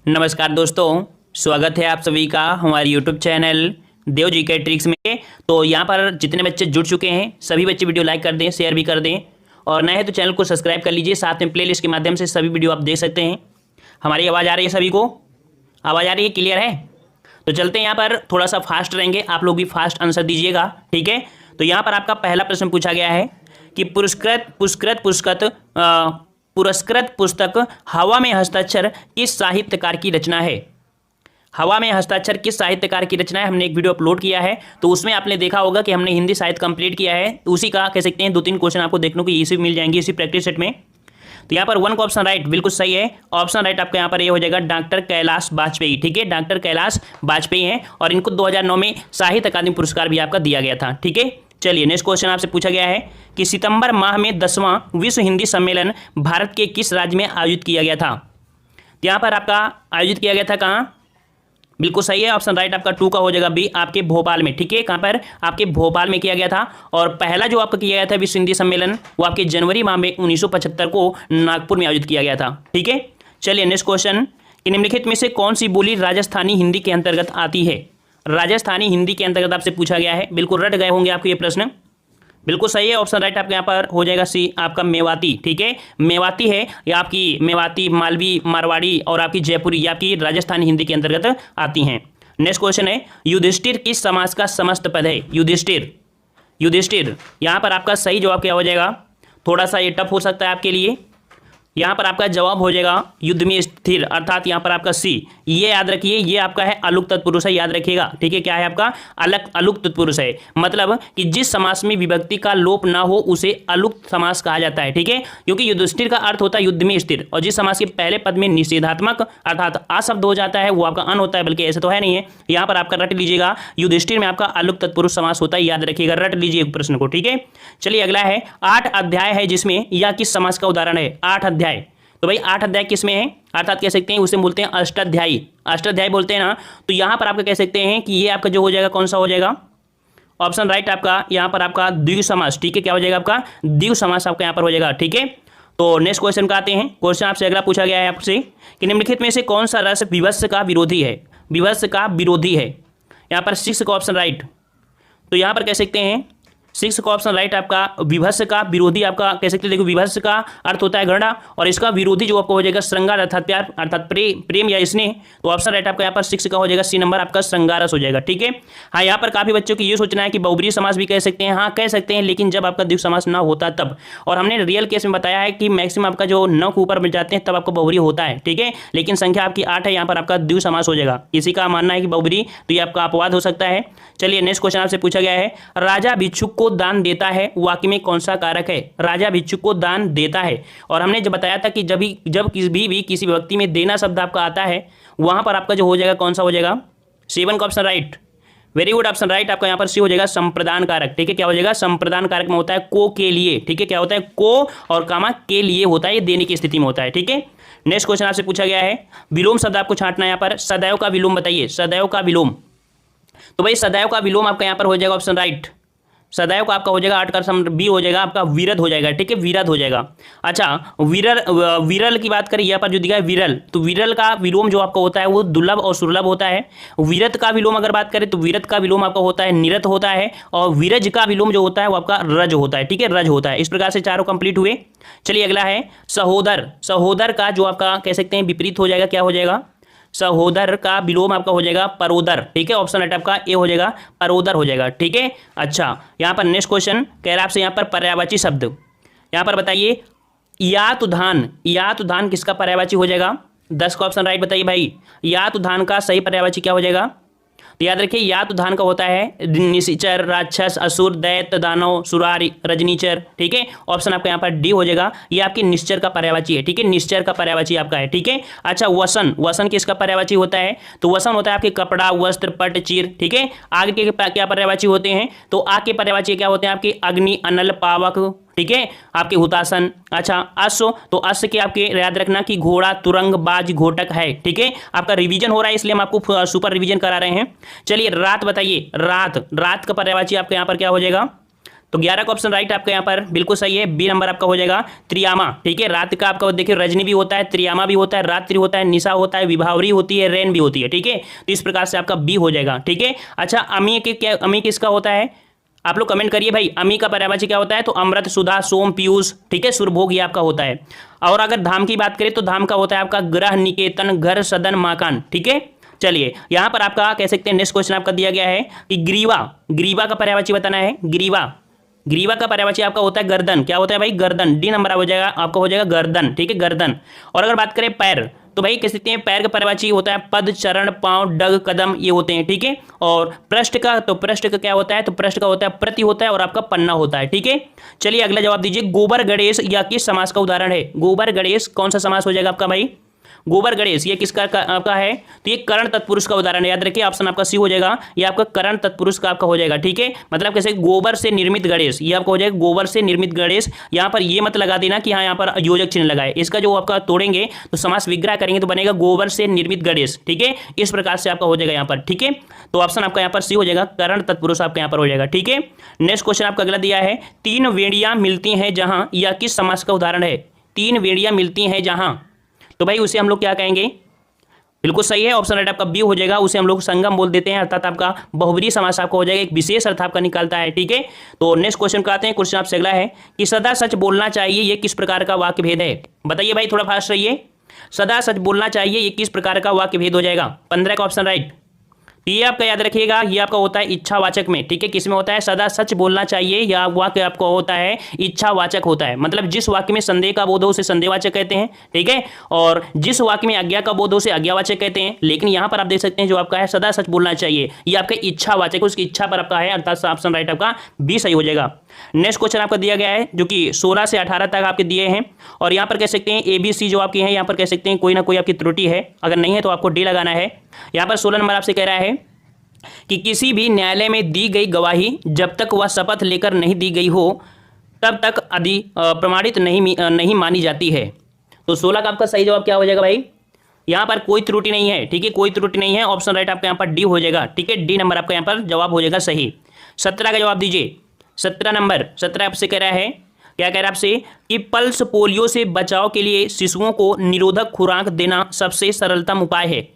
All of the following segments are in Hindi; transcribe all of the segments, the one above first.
नमस्कार दोस्तों, स्वागत है आप सभी का हमारे यूट्यूब चैनल देव जी के ट्रिक्स में। तो यहाँ पर जितने बच्चे जुड़ चुके हैं सभी बच्चे वीडियो लाइक कर दें, शेयर भी कर दें और नए हैं तो चैनल को सब्सक्राइब कर लीजिए। साथ में प्लेलिस्ट के माध्यम से सभी वीडियो आप देख सकते हैं। हमारी आवाज़ आ रही है, सभी को आवाज़ आ रही है, क्लियर है? तो चलते हैं, यहाँ पर थोड़ा सा फास्ट रहेंगे, आप लोग भी फास्ट आंसर दीजिएगा, ठीक है। तो यहाँ पर आपका पहला प्रश्न पूछा गया है कि पुरस्कृत पुस्तक हवा में हस्ताक्षर किस साहित्यकार की रचना है। हवा में हस्ताक्षर किस साहित्यकार की रचना है। हमने एक वीडियो अपलोड किया है तो उसमें आपने देखा होगा कि हमने हिंदी साहित्य कंप्लीट किया है, तो उसी का कह सकते हैं 2-3 क्वेश्चन आपको देखने को इसी मिल जाएंगे इसी प्रैक्टिस सेट में। तो यहाँ पर 1 का ऑप्शन राइट, बिल्कुल सही है। ऑप्शन राइट आपका यहाँ पर ये हो जाएगा डॉक्टर कैलाश वाजपेयी, ठीक है। डॉक्टर कैलाश वाजपेयी हैं और इनको 2009 में साहित्य अकादमी पुरस्कार भी आपका दिया गया था, ठीक है। चलिए नेक्स्ट क्वेश्चन आपसे पूछा गया है कि सितंबर माह में 10वां विश्व हिंदी सम्मेलन भारत के किस राज्य में आयोजित किया गया था। तो यहाँ पर आपका आयोजित किया गया था कहाँ, बिल्कुल सही है। ऑप्शन राइट आपका 2 का हो जाएगा बी, आपके भोपाल में, ठीक है। कहाँ पर, आपके भोपाल में किया गया था। और पहला जो आपका किया गया था विश्व हिंदी सम्मेलन वो आपके जनवरी माह में 1975 को नागपुर में आयोजित किया गया था, ठीक है। चलिए नेक्स्ट क्वेश्चन कि निम्नलिखित में से कौन सी बोली राजस्थानी हिंदी के अंतर्गत आती है। राजस्थानी हिंदी के अंतर्गत आपसे पूछा गया है, बिल्कुल रट गए होंगे आपको ये प्रश्न, बिल्कुल सही है। ऑप्शन राइट आपके यहाँ पर हो जाएगा सी, आपका मेवाती, ठीक है। मेवाती है या आपकी मेवाती, मालवी, मारवाड़ी और आपकी जयपुरी, ये आपकी राजस्थानी हिंदी के अंतर्गत आती हैं। नेक्स्ट क्वेश्चन है युधिष्ठिर किस समास का समस्त पद है। युधिष्ठिर यहाँ पर आपका सही जवाब क्या हो जाएगा, थोड़ा सा ये टफ हो सकता है आपके लिए। यहाँ पर आपका जवाब हो जाएगा युद्ध में स्थिर, अर्थात यहाँ पर आपका सी। ये याद रखिए, ये आपका है अलुक तत्पुरुष है, याद रखिएगा, ठीक है। क्या है आपका अलुक तत्पुरुष है, मतलब कि जिस समास में विभक्ति का लोप ना हो उसे अलुक समास कहा जाता है, ठीक है। क्योंकि युधिष्ठिर का अर्थ होता है युद्ध में स्थिर, और जिस समास के पहले पद में निषेधात्मक अर्थात आ शब्द हो जाता है वो आपका अन होता है, बल्कि ऐसे तो है नहीं है। यहाँ पर आपका रट लीजिएगा, युधिष्ठिर में आपका अलुक तत्पुरुष समास होता है, याद रखिएगा, रट लीजिए प्रश्न को, ठीक है। चलिए अगला है 8 अध्याय है जिसमें यह किस समास का उदाहरण है। 8 अध्याय, तो भाई 8 अध्याय किसमें है, अर्थात कह सकते हैं उसे बोलते हैं अष्टाध्यायी, अष्टाध्यायी बोलते हैं ना। तो यहाँ पर आपका कह सकते हैं कि ये आपका जो हो जाएगा कौन सा हो जाएगा, ऑप्शन राइट आपका यहाँ पर आपका द्विगु समास, ठीक है। क्या हो जाएगा आपका द्विगु समास आपका यहाँ पर हो जाएगा, ठीक है। तो नेक्स्ट क्वेश्चन का आते हैं। क्वेश्चन आपसे अगला पूछा गया है आपसे कि निम्नलिखित में से कौन सा रस विभत्स का विरोधी है। विभत्स का विरोधी है, यहाँ पर 6 का ऑप्शन राइट। तो यहाँ पर कह सकते हैं 6 का ऑप्शन राइट आपका विभत्स का विरोधी आपका कह सकते हैं। देखो विभत्स का अर्थ होता है घृणा और इसका विरोधी जो आपको हो जाएगा श्रृंगार अर्थात प्यार अर्थात प्रेम या स्नेह। तो ऑप्शन राइट आपका यहाँ पर 6 का हो जाएगा सी नंबर आपका श्रृंगारस हो जाएगा, ठीक है। हाँ, यहाँ पर काफी बच्चों को ये सोचना है कि बहुब्रीहि समास भी कह सकते हैं, हाँ कह सकते हैं, लेकिन जब आपका द्विगु समास ना होता तब। और हमने रियल केस में बताया है कि मैक्सिमम आपका जो 9 के ऊपर मिल जाते हैं तब आपका बहुब्रीहि होता है, ठीक है। लेकिन संख्या आपकी 8 है, यहाँ पर आपका द्विगु समास हो जाएगा। किसी का मानना है कि बहुब्रीहि, तो ये आपका अपवाद हो सकता है। चलिए नेक्स्ट क्वेश्चन आपसे पूछा गया है राजा भिक्षुक को दान देता है वाक्य में कौन सा कारक है। राजा भिक्षुक को दान देता है, और हमने जब बताया था कि जब किसी व्यक्ति में देना शब्द आपका आता है वहां पर आपका जो हो जाएगा कौन सा हो जाएगा, 7 का option right, very good option right आपका यहाँ पर सी हो जाएगा संप्रदान कारक, ठीक है। क्या हो जाएगा, संप्रदान कारक में होता है को के लिए, ठीक है। क्या होता है, को और कामा के लिए होता है, ये देने की स्थिति में होता है, ठीक है। नेक्स्ट क्वेश्चन आपसे पूछा गया है विलोम शब्द आपको छांटना है। यहाँ पर सदैव का विलोम बताइए, सदैव का विलोम। तो भाई सदैव का विलोम आपका यहाँ पर हो जाएगा ऑप्शन राइट, सदैव का आपका हो जाएगा 8 का बी हो जाएगा आपका विरध हो जाएगा, ठीक है, विरध हो जाएगा। अच्छा, विरल की बात करें, यहाँ पर जो दिखा है विरल, तो विरल का विलोम जो आपका होता है वो दुर्लभ और सुलभ होता है। विरत का विलोम अगर बात करें तो विरत का विलोम आपका होता है निरत होता है, और विरज का विलोम जो होता है वो आपका रज होता है, ठीक है, रज होता है। इस प्रकार से चारों कंप्लीट हुए। चलिए अगला है सहोदर। सहोदर का जो आपका कह सकते हैं विपरीत हो जाएगा, क्या हो जाएगा, सहोदर का विलोम आपका हो जाएगा परोदर, ठीक है। ऑप्शन राइट आपका ए हो जाएगा परोदर हो जाएगा, ठीक है। अच्छा, यहाँ पर नेक्स्ट क्वेश्चन कह रहा है आपसे यहाँ पर पर्यायवाची शब्द, यहाँ पर बताइए यातुधान। यातुधान किसका पर्यायवाची हो जाएगा, 10 का ऑप्शन राइट बताइए भाई। यातुधान का सही पर्यायवाची क्या हो जाएगा, तो याद रखिए यातुधान का होता है निशिचर, राक्षस, असुर, दैत्य, दानव, सुरारी, रजनीचर, ठीक है। ऑप्शन आपका यहाँ पर डी हो जाएगा, ये आपकी निश्चर का पर्यायवाची है, ठीक है, निश्चर का पर्यायवाची आपका है, ठीक है। अच्छा, वसन, वसन किसका पर्यायवाची होता है, तो वसन होता है आपके कपड़ा, वस्त्र, पट, चीर, ठीक है। आग के क्या पर्यायवाची होते हैं, तो आग के पर्यायवाची क्या होते हैं आपके अग्नि, अनल, पावक, ठीक है, आपके हुतासन। अच्छा, अश्व, तो अश्व के आपके याद रखना कि घोड़ा, तुरंग, बाज, घोटक है, ठीक है। आपका रिवीजन हो रहा है इसलिए हम आपको सुपर रिवीजन करा रहे हैं। चलिए रात बताइए, रात, रात का पर्यायवाची आपके यहाँ पर क्या हो जाएगा, तो 11 का ऑप्शन राइट आपका यहाँ पर बिल्कुल सही है। बी नंबर आपका हो जाएगा त्रियामा। ठीक है, रात का आपका देखिए रजनी भी होता है, त्रियामा भी होता है, रात्रि होता है, निशा होता है, विभावरी होती है, रैन भी होती है। ठीक है, तो इस प्रकार से आपका बी हो जाएगा। ठीक है, अच्छा अमी के क्या, अमी किसका होता है? आप लोग कमेंट करिए भाई, अमी का पर्यायवाची क्या होता है? तो अमृत, सुधा, सोम, पीयूष, ठीक है, सुरभोग ये आपका होता है। और अगर धाम की बात करें तो धाम का होता है आपका ग्रह, निकेतन, घर, सदन, मकान। ठीक है, चलिए यहां पर आपका कह सकते हैं नेक्स्ट क्वेश्चन आपका दिया गया है कि ग्रीवा, ग्रीवा का पर्यायवाची बताना है। ग्रीवा, ग्रीवा का पर्यायवाची आपका होता है गर्दन। क्या होता है भाई? गर्दन। डी नंबर हो जाएगा आपका, हो जाएगा गर्दन। ठीक है, गर्दन। और अगर बात करें पैर, तो भाई कह सकते हैं पैर का पर्यायवाची होता है पद, चरण, पांव, डग, कदम, ये होते हैं। ठीक है, और पृष्ठ का, तो पृष्ठ का क्या होता है? तो पृष्ठ का होता है प्रति होता है और आपका पन्ना होता है। ठीक है, चलिए अगला जवाब दीजिए। गोबर गणेश या किस समास का उदाहरण है? गोबर गणेश कौन सा समास हो जाएगा आपका भाई? गोबर गणेश ये किसका आपका है? तो ये करण तत्पुरुष का उदाहरण है। याद रखिए ऑप्शन आपका सी हो जाएगा, ये आपका करण तत्पुरुष का आपका हो जाएगा। ठीक है, मतलब कैसे? गोबर से निर्मित गणेश, ये आपका हो जाएगा गोबर से निर्मित गणेश। यहाँ पर ये मत लगा देना कि हाँ यहाँ पर योजक चिन्ह लगाए, इसका जो आपका तोड़ेंगे तो समास विग्रह करेंगे तो बनेगा गोबर से निर्मित गणेश। ठीक है, इस प्रकार से आपका हो जाएगा यहाँ पर। ठीक है, तो ऑप्शन आपका यहाँ पर सी हो जाएगा, करण तत्पुरुष आपका यहाँ पर हो जाएगा। ठीक है, नेक्स्ट क्वेश्चन आपका अगला दिया है, तीन वेड़ियां मिलती हैं जहां, या किस समास का उदाहरण है? तीन वेड़ियां मिलती हैं जहां, तो भाई उसे हम लोग क्या कहेंगे? बिल्कुल सही है, ऑप्शन राइट आपका बी हो जाएगा। उसे हम लोग संगम बोल देते हैं, अर्थात आपका बहुब्रीहि समास आपका हो जाएगा, एक विशेष अर्थ आपका निकलता है। ठीक है, तो नेक्स्ट क्वेश्चन का आते हैं। क्वेश्चन आपसे अगला है कि सदा सच बोलना चाहिए, ये किस प्रकार का वाक्य भेद है? बताइए भाई, थोड़ा फास्ट रहिए। सदा सच बोलना चाहिए, ये किस प्रकार का वाक्य भेद हो जाएगा? 15 का ऑप्शन राइट। ये आपका याद रखिएगा, ये आपका होता है इच्छावाचक में। ठीक है, किसमें होता है? सदा सच बोलना चाहिए, या वाक्य आपका होता है इच्छावाचक होता है, मतलब जिस वाक्य में संदेह का बोध हो उसे संदेहवाचक कहते हैं। ठीक है, और जिस वाक्य में आज्ञा का बोध हो उसे आज्ञावाचक कहते हैं। लेकिन यहां पर आप देख सकते हैं जो आपका है सदा सच बोलना चाहिए, ये आपका इच्छावाचक, उसकी इच्छा पर आपका है, अर्थात ऑप्शन राइट आपका बी सही हो जाएगा। नेक्स्ट क्वेश्चन आपका दिया गया है जो कि 16 से 18 तक आपके दिए हैं, और यहाँ पर कह सकते हैं ABC जो आपकी है, यहाँ पर कह सकते हैं कोई ना कोई आपकी त्रुटि है, अगर नहीं है तो आपको डी लगाना है। यहाँ पर 16 नंबर आपसे कह रहा है कि किसी भी न्यायालय में दी गई गवाही जब तक वह शपथ लेकर नहीं दी गई हो तब तक प्रमाणित नहीं मानी जाती है। तो 16 का आपका सही जवाब क्या हो जाएगा भाई? यहाँ पर कोई त्रुटि नहीं है। ठीक है, कोई त्रुटि नहीं है, ऑप्शन राइट आपका यहाँ पर डी हो जाएगा। ठीक है, डी नंबर आपका यहाँ पर जवाब हो जाएगा सही। 17 का जवाब दीजिए। 17 नंबर, 17 आपसे कह रहा है, क्या कह रहा है आपसे कि पल्स पोलियो से बचाव के लिए शिशुओं को निरोधक खुराक देना सबसे सरलतम उपाय है।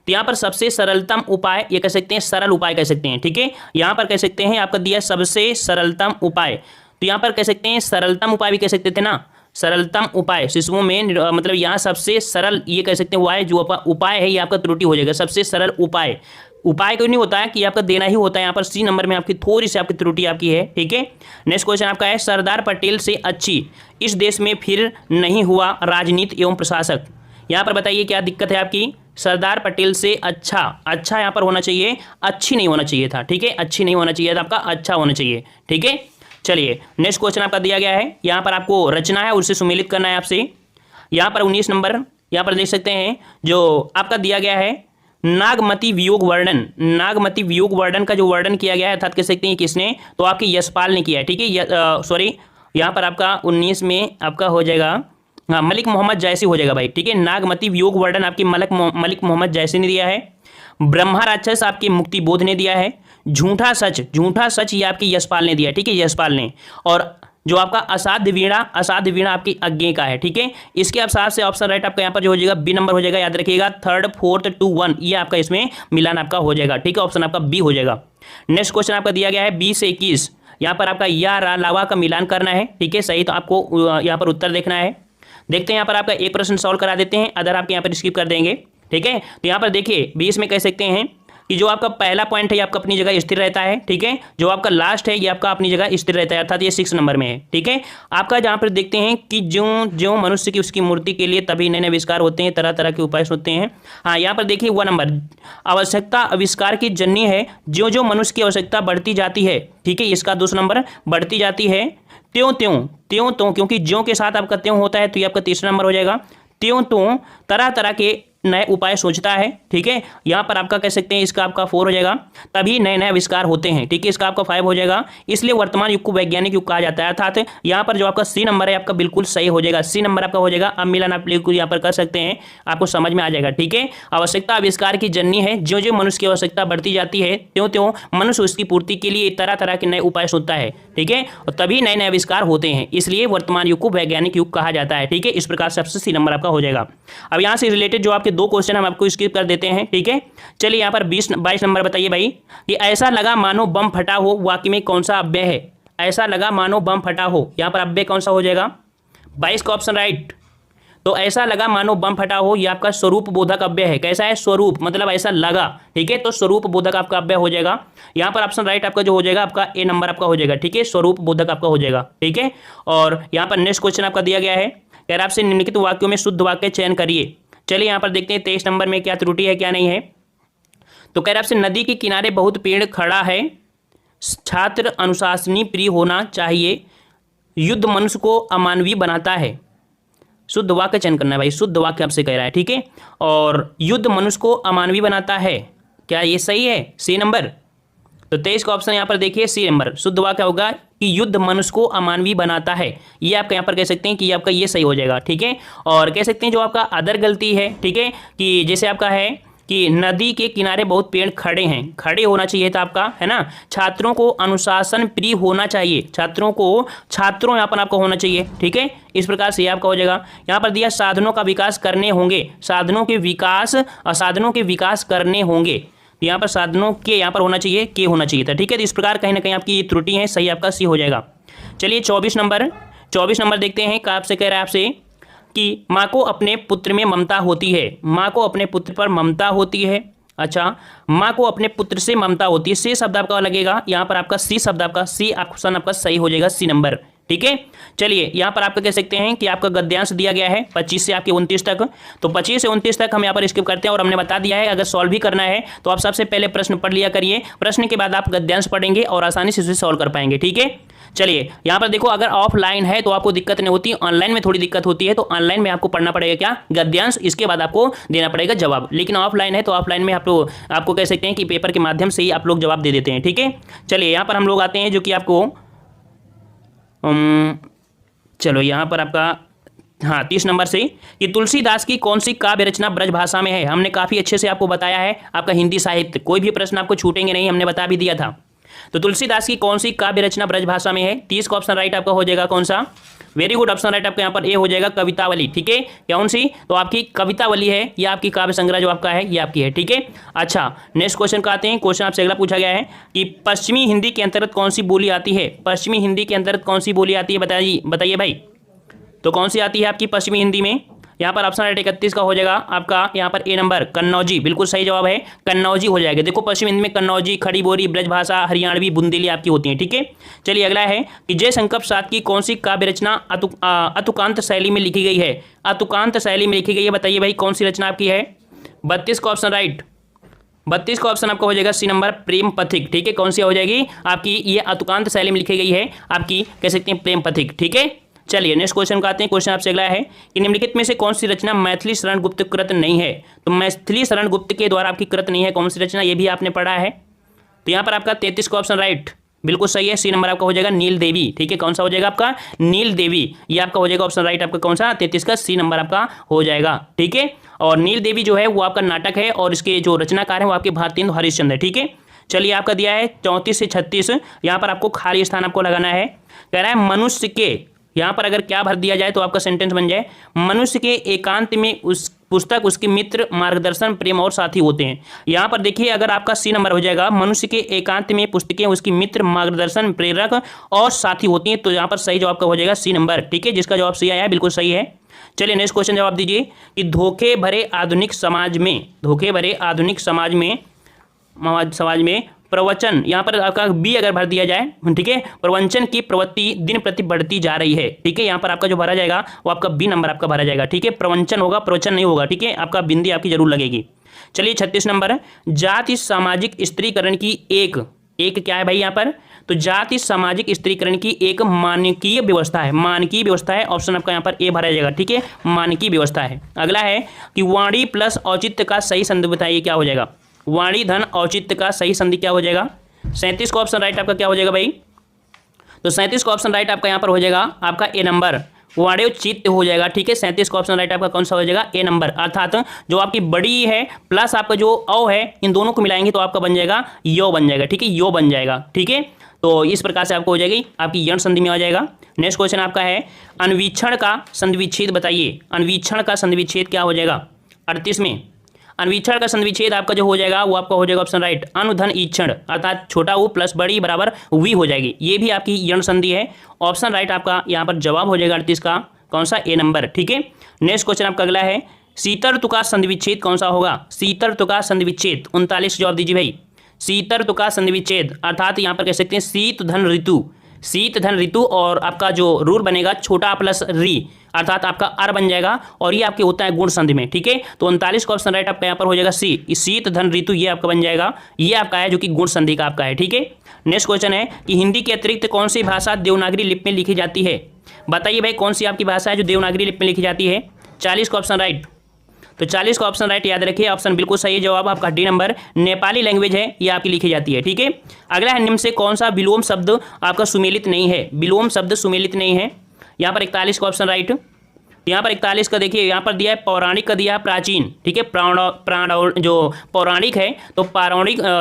तो यहाँ पर सबसे सरलतम उपाय ये कह सकते हैं, सरल उपाय कह सकते हैं। ठीक है, यहाँ पर कह सकते हैं आपका दिया सबसे सरलतम उपाय, तो यहाँ पर कह सकते हैं सरलतम उपाय भी कह सकते थे ना, सरलतम उपाय शिशुओं में, मतलब यहाँ सबसे सरल ये कह सकते हैं उपाय, जो उपाय है ये आपका त्रुटि हो जाएगा। सबसे सरल उपाय, उपाय कोई नहीं होता है कि आपका देना ही होता है, यहाँ पर सी नंबर में आपकी थोड़ी सी आपकी त्रुटि आपकी है। ठीक है, नेक्स्ट क्वेश्चन आपका है, सरदार पटेल से अच्छी इस देश में फिर नहीं हुआ राजनीति एवं प्रशासक। यहाँ पर बताइए क्या दिक्कत है आपकी? सरदार पटेल से अच्छा, अच्छा यहाँ पर होना चाहिए, अच्छी नहीं होना चाहिए था। ठीक है, अच्छी नहीं होना चाहिए था आपका, अच्छा होना चाहिए। ठीक है, चलिए नेक्स्ट क्वेश्चन आपका दिया गया है, यहाँ पर आपको रचना है उससे सुमेलित करना है आपसे। यहाँ पर 19 नंबर यहाँ पर देख सकते हैं जो आपका दिया गया है, नागमती वियोग वर्णन। नागमती वियोग वर्णन का जो वर्णन किया गया है, अर्थात कह सकते हैं किसने? तो आपके यशपाल ने किया है। ठीक है, सॉरी यहाँ पर आपका 19 में आपका हो जाएगा, हाँ मलिक मोहम्मद जैसी हो जाएगा भाई। ठीक है, नागमती वियोग वर्णन आपकी मलिक मोहम्मद जैसी ने दिया है। ब्रह्मा राक्षस आपकी मुक्ति बोध ने दिया है। झूठा सच ये आपकी यशपाल ने दिया है। ठीक है, यशपाल ने। और जो आपका असाध्य वीणा आपकी अज्ञे का है। ठीक है, इसके हिसाब से ऑप्शन राइट आपका यहाँ पर जो हो जाएगा बी नंबर हो जाएगा। याद रखिएगा 3, 4, 2, 1 ये आपका इसमें मिलान आपका हो जाएगा। ठीक है, ऑप्शन आपका बी हो जाएगा। नेक्स्ट क्वेश्चन आपका दिया गया है 20 से 21, यहाँ पर आपका या रा लावा का मिलान करना है। ठीक है, सही तो आपको यहाँ पर उत्तर देखना है। देखते हैं यहाँ पर आपका एक प्रश्न सॉल्व करा देते हैं, अदर आपके यहाँ पर स्किप कर देंगे। ठीक है, तो यहाँ पर देखिए 20 में कह सकते हैं कि जो आपका पहला पॉइंट है ये आपका अपनी जगह स्थिर रहता है। ठीक है, जो आपका लास्ट है ये आपका अपनी जगह स्थिर रहता है, अर्थात ये 6 नंबर में है। ठीक है, आपका जहाँ पर देखते हैं कि जो मनुष्य की उसकी मूर्ति के लिए तभी नए नए आविष्कार होते हैं, तरह तरह के उपाय होते हैं। हाँ, यहाँ पर देखिए 1 नंबर, आवश्यकता आविष्कार की जननी है, जो मनुष्य की आवश्यकता बढ़ती जाती है। ठीक है, इसका 2 नंबर, बढ़ती जाती है त्यों क्योंकि ज्यों के साथ आपका त्यों होता है, तो ये आपका 3 नंबर हो जाएगा। त्यों तरह तरह के नए उपाय सोचता है, ठीक है, यहाँ पर आपका कह सकते हैं इसका आपका 4 हो जाएगा, तभी नए नए आविष्कार होते हैं, ठीक है, इसका आपका 5 हो जाएगा, इसलिए वर्तमान युग को वैज्ञानिक युग कहा जाता है। अर्थात यहाँ पर जो आपका सी नंबर है आपका बिल्कुल सही हो जाएगा, सी नंबर आपका हो जाएगा। अब मिलान आप बिल्कुल यहाँ पर कर सकते हैं, आपको समझ में आ जाएगा, ठीक है। आवश्यकता आविष्कार की जननी है, जो जो मनुष्य की आवश्यकता बढ़ती जाती है त्यों त्यों मनुष्य उसकी पूर्ति के लिए तरह तरह के नए उपाय सोचता है, ठीक है, और तभी नए नए आविष्कार होते हैं, इसलिए वर्तमान युग को वैज्ञानिक युग कहा जाता है, ठीक है। इस प्रकार सबसे सी नंबर आपका हो जाएगा। अब यहाँ से रिलेटेड जो आपके 2 क्वेश्चन हम आपको स्किप कर देते हैं, ठीक है। चलिए यहाँ पर 22 नंबर बताइए भाई कि ऐसा लगा मानो बम फटा हो, वाक्य में कौन सा अव्यय है? ऐसा लगा मानो बम फटा हो, यहाँ पर अव्यय कौन सा हो जाएगा? 22 का ऑप्शन राइट। तो ऐसा लगा मानो बम फटा हो, ये आपका स्वरूप बोधक अव्यय है। कैसा है? स्वरूप, मतलब ऐसा लगा, ठीक है, तो स्वरूप बोधक आपका अव्यय हो जाएगा। यहाँ पर ऑप्शन राइट आपका जो हो जाएगा आपका ए नंबर आपका हो जाएगा, ठीक है, स्वरूप बोधक आपका हो जाएगा, ठीक है। और यहाँ पर नेक्स्ट क्वेश्चन आपका दिया गया है, कह रहा आपसे निम्नलिखित वाक्यों में शुद्ध वाक्य चयन करिए। चलिए यहाँ पर देखते हैं 23 नंबर में क्या त्रुटि है क्या नहीं है। तो कह रहा आपसे नदी के किनारे बहुत पेड़ खड़ा है, छात्र अनुशासनी प्रिय होना चाहिए, युद्ध मनुष्य को अमानवीय बनाता है। शुद्ध वाक्य चयन करना है भाई, शुद्ध वाक्य आपसे कह रहा है, ठीक है। और युद्ध मनुष्य को अमानवीय बनाता है, क्या ये सही है? C number. तो 23 का ऑप्शन यहाँ पर देखिए सी नंबर, शुद्ध वाक्य होगा कि युद्ध मनुष्य को अमानवीय बनाता है। ये आपका यहाँ पर कह सकते हैं कि आपका ये सही हो जाएगा, ठीक है। और कह सकते हैं जो आपका अदर गलती है, ठीक है, कि जैसे आपका है कि नदी के किनारे बहुत पेड़ खड़े हैं, खड़े होना चाहिए था आपका, है ना। छात्रों को अनुशासन प्रिय होना चाहिए, छात्रों यहाँ पर आपका होना चाहिए, ठीक है। इस प्रकार से आपका हो जाएगा। यहाँ पर दिया साधनों का विकास करने होंगे, साधनों के विकास करने होंगे, यहाँ पर साधनों के यहाँ पर होना चाहिए, के होना चाहिए था, ठीक है। तो इस प्रकार कहीं ना कहीं आपकी ये त्रुटि है, सही आपका सी हो जाएगा। चलिए 24 नंबर देखते हैं, क्या आपसे कह रहा है आपसे कि माँ को अपने पुत्र में ममता होती है, माँ को अपने पुत्र पर ममता होती है। अच्छा, माँ को अपने पुत्र से ममता होती है, सी शब्द आपका लगेगा, यहाँ पर आपका सी शब्द आपका सी ऑप्शन आपका सही हो जाएगा, सी नंबर, ठीक है। चलिए यहाँ पर आपका कह सकते हैं कि आपका गद्यांश दिया गया है 25 से आपके 29 तक, तो 25 से 29 तक हम यहाँ पर स्किप करते हैं। और हमने बता दिया है अगर सॉल्व भी करना है तो आप सबसे पहले प्रश्न पढ़ लिया करिए, प्रश्न के बाद आप गद्यांश पढ़ेंगे और आसानी से उसे सॉल्व कर पाएंगे, ठीक है। चलिए यहाँ पर देखो, अगर ऑफलाइन है तो आपको दिक्कत नहीं होती, ऑनलाइन में थोड़ी दिक्कत होती है। तो ऑनलाइन में आपको पढ़ना पड़ेगा क्या? गद्यांश, इसके बाद आपको देना पड़ेगा जवाब। लेकिन ऑफलाइन है तो ऑफलाइन में आपको कह सकते हैं कि पेपर के माध्यम से ही आप लोग जवाब दे देते हैं, ठीक है। चलिए यहाँ पर हम लोग आते हैं जो कि आपको चलो यहाँ पर आपका हाँ 30 नंबर से कि तुलसीदास की कौन सी काव्य रचना ब्रज भाषा में है। हमने काफ़ी अच्छे से आपको बताया है, आपका हिंदी साहित्य, कोई भी प्रश्न आपको छूटेंगे नहीं, हमने बता भी दिया था। तो तुलसीदास की कौन सी काव्य रचना ब्रज भाषा में है? 30 का ऑप्शन राइट आपका हो जाएगा, कौन सा? वेरी गुड, ऑप्शन राइट आपका यहाँ पर ए हो जाएगा, कवितावली, ठीक है। कौन सी? तो आपकी कवितावली है, या आपकी काव्य संग्रह जो आपका है ये आपकी है, ठीक है। अच्छा, नेक्स्ट क्वेश्चन का आते हैं। क्वेश्चन आपसे अगला पूछा गया है कि पश्चिमी हिंदी के अंतर्गत कौन सी बोली आती है? पश्चिमी हिंदी के अंतर्गत कौन सी बोली आती है, बताइए भाई। तो कौन सी आती है आपकी पश्चिमी हिंदी में? यहाँ पर ऑप्शन राइट 31 का हो जाएगा आपका यहाँ पर ए नंबर, कन्नौजी, बिल्कुल सही जवाब है, कन्नौजी हो जाएगा। देखो पश्चिम हिंदी में कन्नौजी, खड़ी बोरी, ब्रजभाषा, हरियाणवी, बुंदेली आपकी होती है, ठीक है। चलिए अगला है कि जयशंकर प्रसाद की कौन सी काव्य रचना अतुकांत शैली में लिखी गई है? अतुकांत शैली में लिखी गई है, बताइए भाई कौन सी रचना आपकी है? 32 का ऑप्शन राइट, 32 का ऑप्शन आपका हो जाएगा सी नंबर, प्रेम पथिक, ठीक है। कौन सी हो जाएगी आपकी? ये अतुकांत शैली में लिखी गई है आपकी, कह सकते हैं प्रेम पथिक, ठीक है। चलिए नेक्स्ट क्वेश्चन का आते हैं। क्वेश्चन आपसे अगला है कि निम्नलिखित में से कौन सी रचना मैथिली शरण गुप्त कृत नहीं है? तो मैथिली शरण गुप्त के द्वारा आपकी कृत नहीं है, कौन सी रचना? ये भी आपने पढ़ा है। तो यहाँ पर आपका 33 का ऑप्शन राइट, बिल्कुल सही है, सी नंबर आपका हो जाएगा नील देवी, ठीक है। कौन सा हो जाएगा आपका? नील देवी, ये आपका हो जाएगा ऑप्शन राइट आपका, कौन सा? 33 का सी नंबर आपका हो जाएगा, ठीक है। और नील देवी जो है वो आपका नाटक है और इसके जो रचनाकार है वो आपके भारतेंदु हरिश्चंद्र है, ठीक है। चलिए आपका दिया है 34 से 36, यहाँ पर आपको खाली स्थान आपको लगाना है। कह रहा है मनुष्य के, यहाँ पर अगर क्या भर दिया जाए तो आपका सेंटेंस बन जाए, मनुष्य के एकांत में उस पुस्तक, उसके मित्र, मार्गदर्शन, प्रेम और साथी होते हैं। यहाँ पर देखिए अगर आपका सी नंबर हो जाएगा, मनुष्य के एकांत में पुस्तकें, उसकी मित्र, मार्गदर्शन, प्रेरक और साथी होती हैं, तो यहाँ पर सही जवाब का हो जाएगा सी नंबर, ठीक है, जिसका जवाब सही आया है, बिल्कुल सही है। चलिए नेक्स्ट क्वेश्चन जवाब दीजिए कि धोखे भरे आधुनिक समाज में प्रवचन, यहाँ पर आपका बी अगर भर दिया जाए, ठीक है, प्रवचन की प्रवृत्ति दिन प्रति बढ़ती जा रही है, ठीक है। यहाँ पर आपका जो भरा जाएगा वो आपका बी नंबर आपका भरा जाएगा, ठीक है। प्रवचन होगा, प्रवचन नहीं होगा, ठीक है, आपका बिंदी आपकी जरूर लगेगी। चलिए 36 नंबर, जाति सामाजिक स्त्रीकरण की एक क्या है भाई यहाँ पर? तो जाति सामाजिक स्त्रीकरण की एक मानकीय व्यवस्था है। मानकीय व्यवस्था है, ऑप्शन आपका यहाँ पर ए भरा जाएगा। ठीक है, मानकीय व्यवस्था है। अगला है कि वाणी प्लस औचित्य का सही संधि बताइए, क्या हो जाएगा? वाणी धन औचित्य का सही संधि क्या हो जाएगा? 37 का ऑप्शन राइट आपका क्या हो जाएगा भाई? तो 37 का ऑप्शन राइट आपका यहाँ पर हो जाएगा आपका ए नंबर, वाण्योचित्य हो जाएगा। ठीक है, 37 का ऑप्शन राइट आपका कौन सा हो जाएगा? ए नंबर। अर्थात जो आपकी बड़ी है प्लस आपका जो औ है, इन दोनों को मिलाएंगे तो आपका बन जाएगा यो बन जाएगा। ठीक है, यो बन जाएगा। ठीक है, तो इस प्रकार से आपको हो जाएगी, आपकी यण संधि में आ जाएगा। नेक्स्ट क्वेश्चन आपका है अन्वीक्षण का संधि विच्छेद बताइए। अन्वीक्षण का संधि विच्छेद क्या हो जाएगा? 38 में अन्वीक्षण का संधि विच्छेद आपका जो हो जाएगा वो आपका हो जाएगा ऑप्शन राइट अनुधन ईक्षण, अर्थात छोटा ऊ प्लस बड़ी बराबर वी हो जाएगी। ये भी आपकी यण संधि है। ऑप्शन राइट आपका यहाँ पर जवाब हो जाएगा 38 का कौन सा? ए नंबर। ठीक है, नेक्स्ट क्वेश्चन आपका अगला है शीतर्तु का संधि विच्छेद कौन सा होगा? शीतर्तु का संधि विच्छेद 39 जवाब दीजिए भाई। शीतर्तु का संधि विच्छेद अर्थात यहाँ पर कह सकते हैं शीत धन ऋतु, शीत धन ऋतु, और आपका जो रूल बनेगा छोटा प्लस री, अर्थात आपका अर बन जाएगा, और ये आपके होता है गुण संधि में। ठीक है, तो 39 का ऑप्शन राइट आपका यहाँ पर हो जाएगा सी, शीत धन ऋतु, ये आपका बन जाएगा, ये आपका है जो कि गुण संधि का आपका है। ठीक है, नेक्स्ट क्वेश्चन है कि हिंदी के अतिरिक्त कौन सी भाषा देवनागरी लिपि में लिखी जाती है? बताइए भाई कौन सी आपकी भाषा है जो देवनागरी लिपि में लिखी जाती है? 40 का ऑप्शन राइट, तो 40 का ऑप्शन राइट याद रखिए, ऑप्शन बिल्कुल सही है जवाब आपका डी नंबर, नेपाली लैंग्वेज है, ये आपकी लिखी जाती है। ठीक है, अगला है निम्न से कौन सा विलोम शब्द आपका सुमेलित नहीं है? विलोम शब्द सुमेलित नहीं है। यहाँ पर 41 का ऑप्शन राइट, यहाँ पर 41 का देखिए, यहाँ पर दिया है पौराणिक का दिया है प्राचीन। ठीक है, जो पौराणिक है तो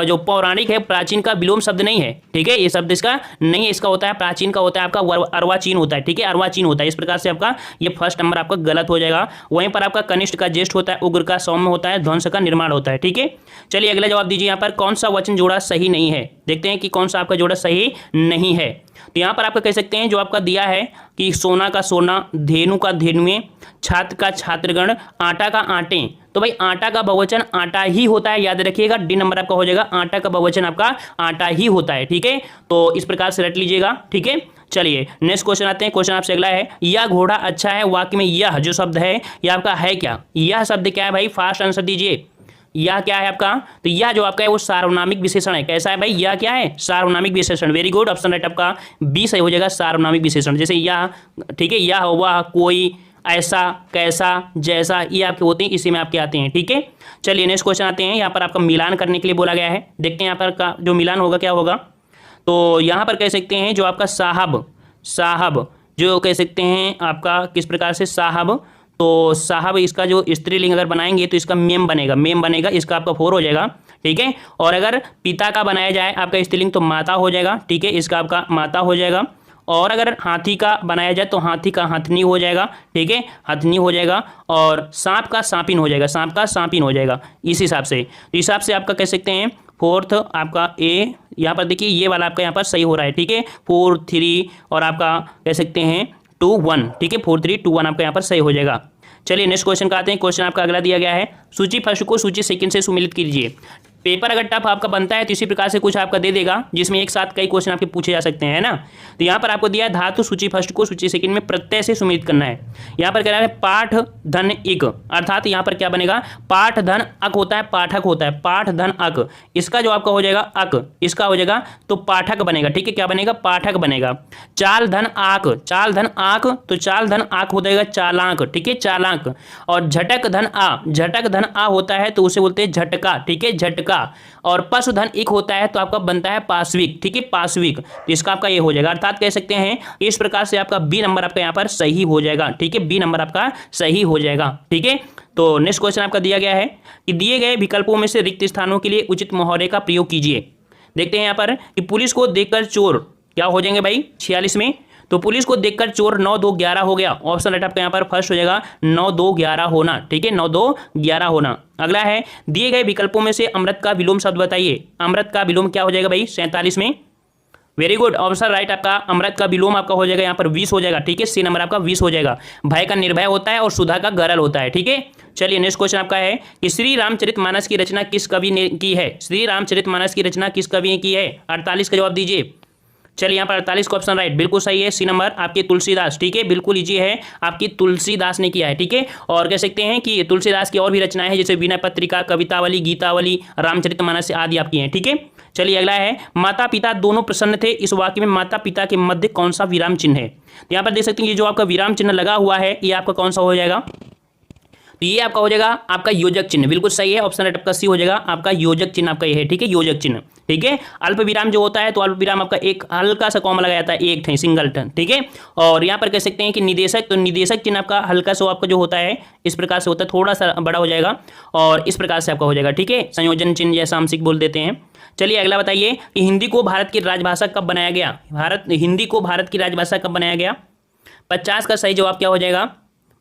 जो पौराणिक है प्राचीन का विलोम शब्द नहीं है। ठीक है, ये शब्द इसका नहीं है, इसका होता है प्राचीन का होता है आपका अर्वाचीन होता है। ठीक है, अर्वाचीन होता है। इस प्रकार से आपका ये फर्स्ट नंबर आपका गलत हो जाएगा। वहीं पर आपका कनिष्ठ का ज्येष्ठ होता है, उग्र का सौम्य होता है, ध्वंस का निर्माण होता है। ठीक है, चलिए अगला जवाब दीजिए। यहाँ पर कौन सा वचन जोड़ा सही नहीं है? देखते हैं कि कौन सा आपका जोड़ा सही नहीं है। तो यहाँ पर आपका कह सकते हैं जो आपका दिया है कि सोना का सोना, धेनु का धेनुएं, छात्र का छात्रगण, आटा का आटे, तो भाई आटा का बहुवचन आटा ही होता है, याद रखिएगा। डी नंबर आपका हो जाएगा, आटा का बहुवचन आपका आटा ही होता है। ठीक है, तो इस प्रकार से रट लीजिएगा। ठीक है, चलिए नेक्स्ट क्वेश्चन आते हैं। क्वेश्चन आपसे अगला है यह घोड़ा अच्छा है, वाक्य में यह जो शब्द है यह आपका है क्या? यह शब्द क्या है भाई? फास्ट आंसर दीजिए। यह क्या है आपका? तो यह जो आपका है वो सार्वनामिक विशेषण है। कैसा है भाई? यह क्या है? सार्वनामिक विशेषण। वेरी गुड, ऑप्शन राइट आपका बी सही हो जाएगा, सार्वनामिक विशेषण। जैसे यह, ठीक है, यह, वह, कोई, ऐसा, कैसा, जैसा, ये आपके होते हैं, इसी में आपके आते हैं। ठीक है, चलिए नेक्स्ट क्वेश्चन आते हैं। यहाँ पर आपका मिलान करने के लिए बोला गया है। देखते हैं यहाँ पर का जो मिलान होगा क्या होगा। तो यहाँ पर कह सकते हैं जो आपका साहब जो कह सकते हैं आपका किस प्रकार से साहब, तो साहब इसका जो स्त्रीलिंग अगर बनाएंगे तो इसका मेम बनेगा, इसका आपका 4 हो जाएगा। ठीक है, और अगर पिता का बनाया जाए आपका स्त्रीलिंग तो माता हो जाएगा। ठीक है, इसका आपका माता हो जाएगा। और अगर हाथी का बनाया जाए तो हाथी का हथनी हो जाएगा। ठीक है, हथनी हो जाएगा। और सांप का सांपिन हो जाएगा, सांप का सांपिन हो जाएगा। इस हिसाब से आपका कह सकते हैं फोर्थ आपका ए, यहाँ पर देखिए ये वाला आपका यहाँ पर सही हो रहा है। ठीक है, 4 3 और आपका कह सकते हैं 2 1। ठीक है, 4 3 2 1 आपका यहाँ पर सही हो जाएगा। चलिए नेक्स्ट क्वेश्चन का आते हैं। क्वेश्चन आपका अगला दिया गया है सूची फर्स्ट को सूची सेकंड से सुमेलित कीजिए। पेपर अगर टफ आपका बनता है तो इसी प्रकार से कुछ आपका दे देगा जिसमें एक साथ कई क्वेश्चन आपके पूछे जा सकते हैं, है ना। तो यहाँ पर आपको दिया है धातु सूची फर्स्ट को सूची सेकंड में प्रत्यय से सुमेलित करना है। यहाँ पर कह रहा है पाठ धन इक, अर्थात यहाँ पर क्या बनेगा? पाठ धन अक होता है, पाठक होता है, पाठ धन अक, इसका जो आपका हो जाएगा अक, इसका हो जाएगा तो पाठक बनेगा। ठीक है, क्या बनेगा? पाठक बनेगा। चाल धन आक, चाल धन आक, तो चाल धन आक हो जाएगा चालांक। ठीक है, चालांक। और झटक धन आ, झटक धन आ होता है तो उसे बोलते हैं झटका। ठीक है, झटका। और पशुधन एक होता है तो आपका बनता है पाश्विक। ठीक है, पाश्विक, तो इसका आपका ये हो जाएगा। अर्थात कह सकते हैं इस प्रकार से आपका बी नंबर आपका यहाँ पर सही हो जाएगा। ठीक है, बी नंबर आपका सही हो जाएगा। ठीक है, तो नेक्स्ट क्वेश्चन आपका दिया गया है कि दिए गए विकल्पों में से रिक्त स्थानों के लिए उचित मुहावरे का प्रयोग कीजिए। देखते हैं यहाँ पर कि पुलिस को देखकर चोर क्या हो जाएंगे भाई? 46 में तो पुलिस को देखकर चोर 9 2 11 हो गया। ऑप्शन राइट आपका यहाँ पर फर्स्ट हो जाएगा 9 2 11 होना। ठीक है, 9 2 11 होना। अगला है दिए गए विकल्पों में से अमृत का विलोम शब्द बताइए। अमृत का विलोम क्या हो जाएगा भाई? 47 में। वेरी गुड, ऑप्शन राइट आपका अमृत का विलोम आपका हो जाएगा यहाँ पर 20 हो जाएगा। ठीक है, सी नंबर आपका 20 हो जाएगा। भय का निर्भय होता है और सुधा का गरल होता है। ठीक है, चलिए नेक्स्ट क्वेश्चन आपका है कि श्री रामचरितमानस की रचना किस कवि ने की है? श्री रामचरितमानस की रचना किस कवि ने की है? 48 का जवाब दीजिए। चलिए यहाँ पर 48 का ऑप्शन राइट बिल्कुल सही है, सी नंबर आपके तुलसीदास। ठीक है, बिल्कुल इजी है, आपकी तुलसीदास ने किया है। ठीक है, और कह सकते हैं कि तुलसीदास की और भी रचनाएं हैं जैसे विनय पत्रिका, कवितावली, गीतावली, रामचरितमानस आदि आपकी हैं। ठीक है, चलिए अगला है, माता पिता दोनों प्रसन्न थे, इस वाक्य में माता पिता के मध्य कौन सा विराम चिन्ह है? तो यहाँ पर देख सकते हैं ये जो आपका विराम चिन्ह लगा हुआ है ये आपका कौन सा हो जाएगा? तो ये आपका हो जाएगा आपका योजक चिन्ह। बिल्कुल सही है, ऑप्शन राइट आपका सी हो जाएगा, आपका योजक चिन्ह आपका ये है। ठीक है, योजक चिन्ह। ठीक है, अल्प विराम जो होता है तो अल्प विराम आपका एक हल्का सा कॉमा लगाया जाता है, एक थे सिंगल टन। ठीक है, और यहाँ पर कह सकते हैं कि निदेशक, तो निदेशक चिन्ह आपका हल्का सा आपका जो होता है इस प्रकार से होता है, थोड़ा सा बड़ा हो जाएगा और इस प्रकार से आपका हो जाएगा। ठीक है, संयोजन चिन्ह जैसा हम बोल देते हैं। चलिए अगला बताइए कि हिंदी को भारत की राजभाषा कब बनाया गया? हिंदी को भारत की राजभाषा कब बनाया गया? 50 का सही जवाब क्या हो जाएगा?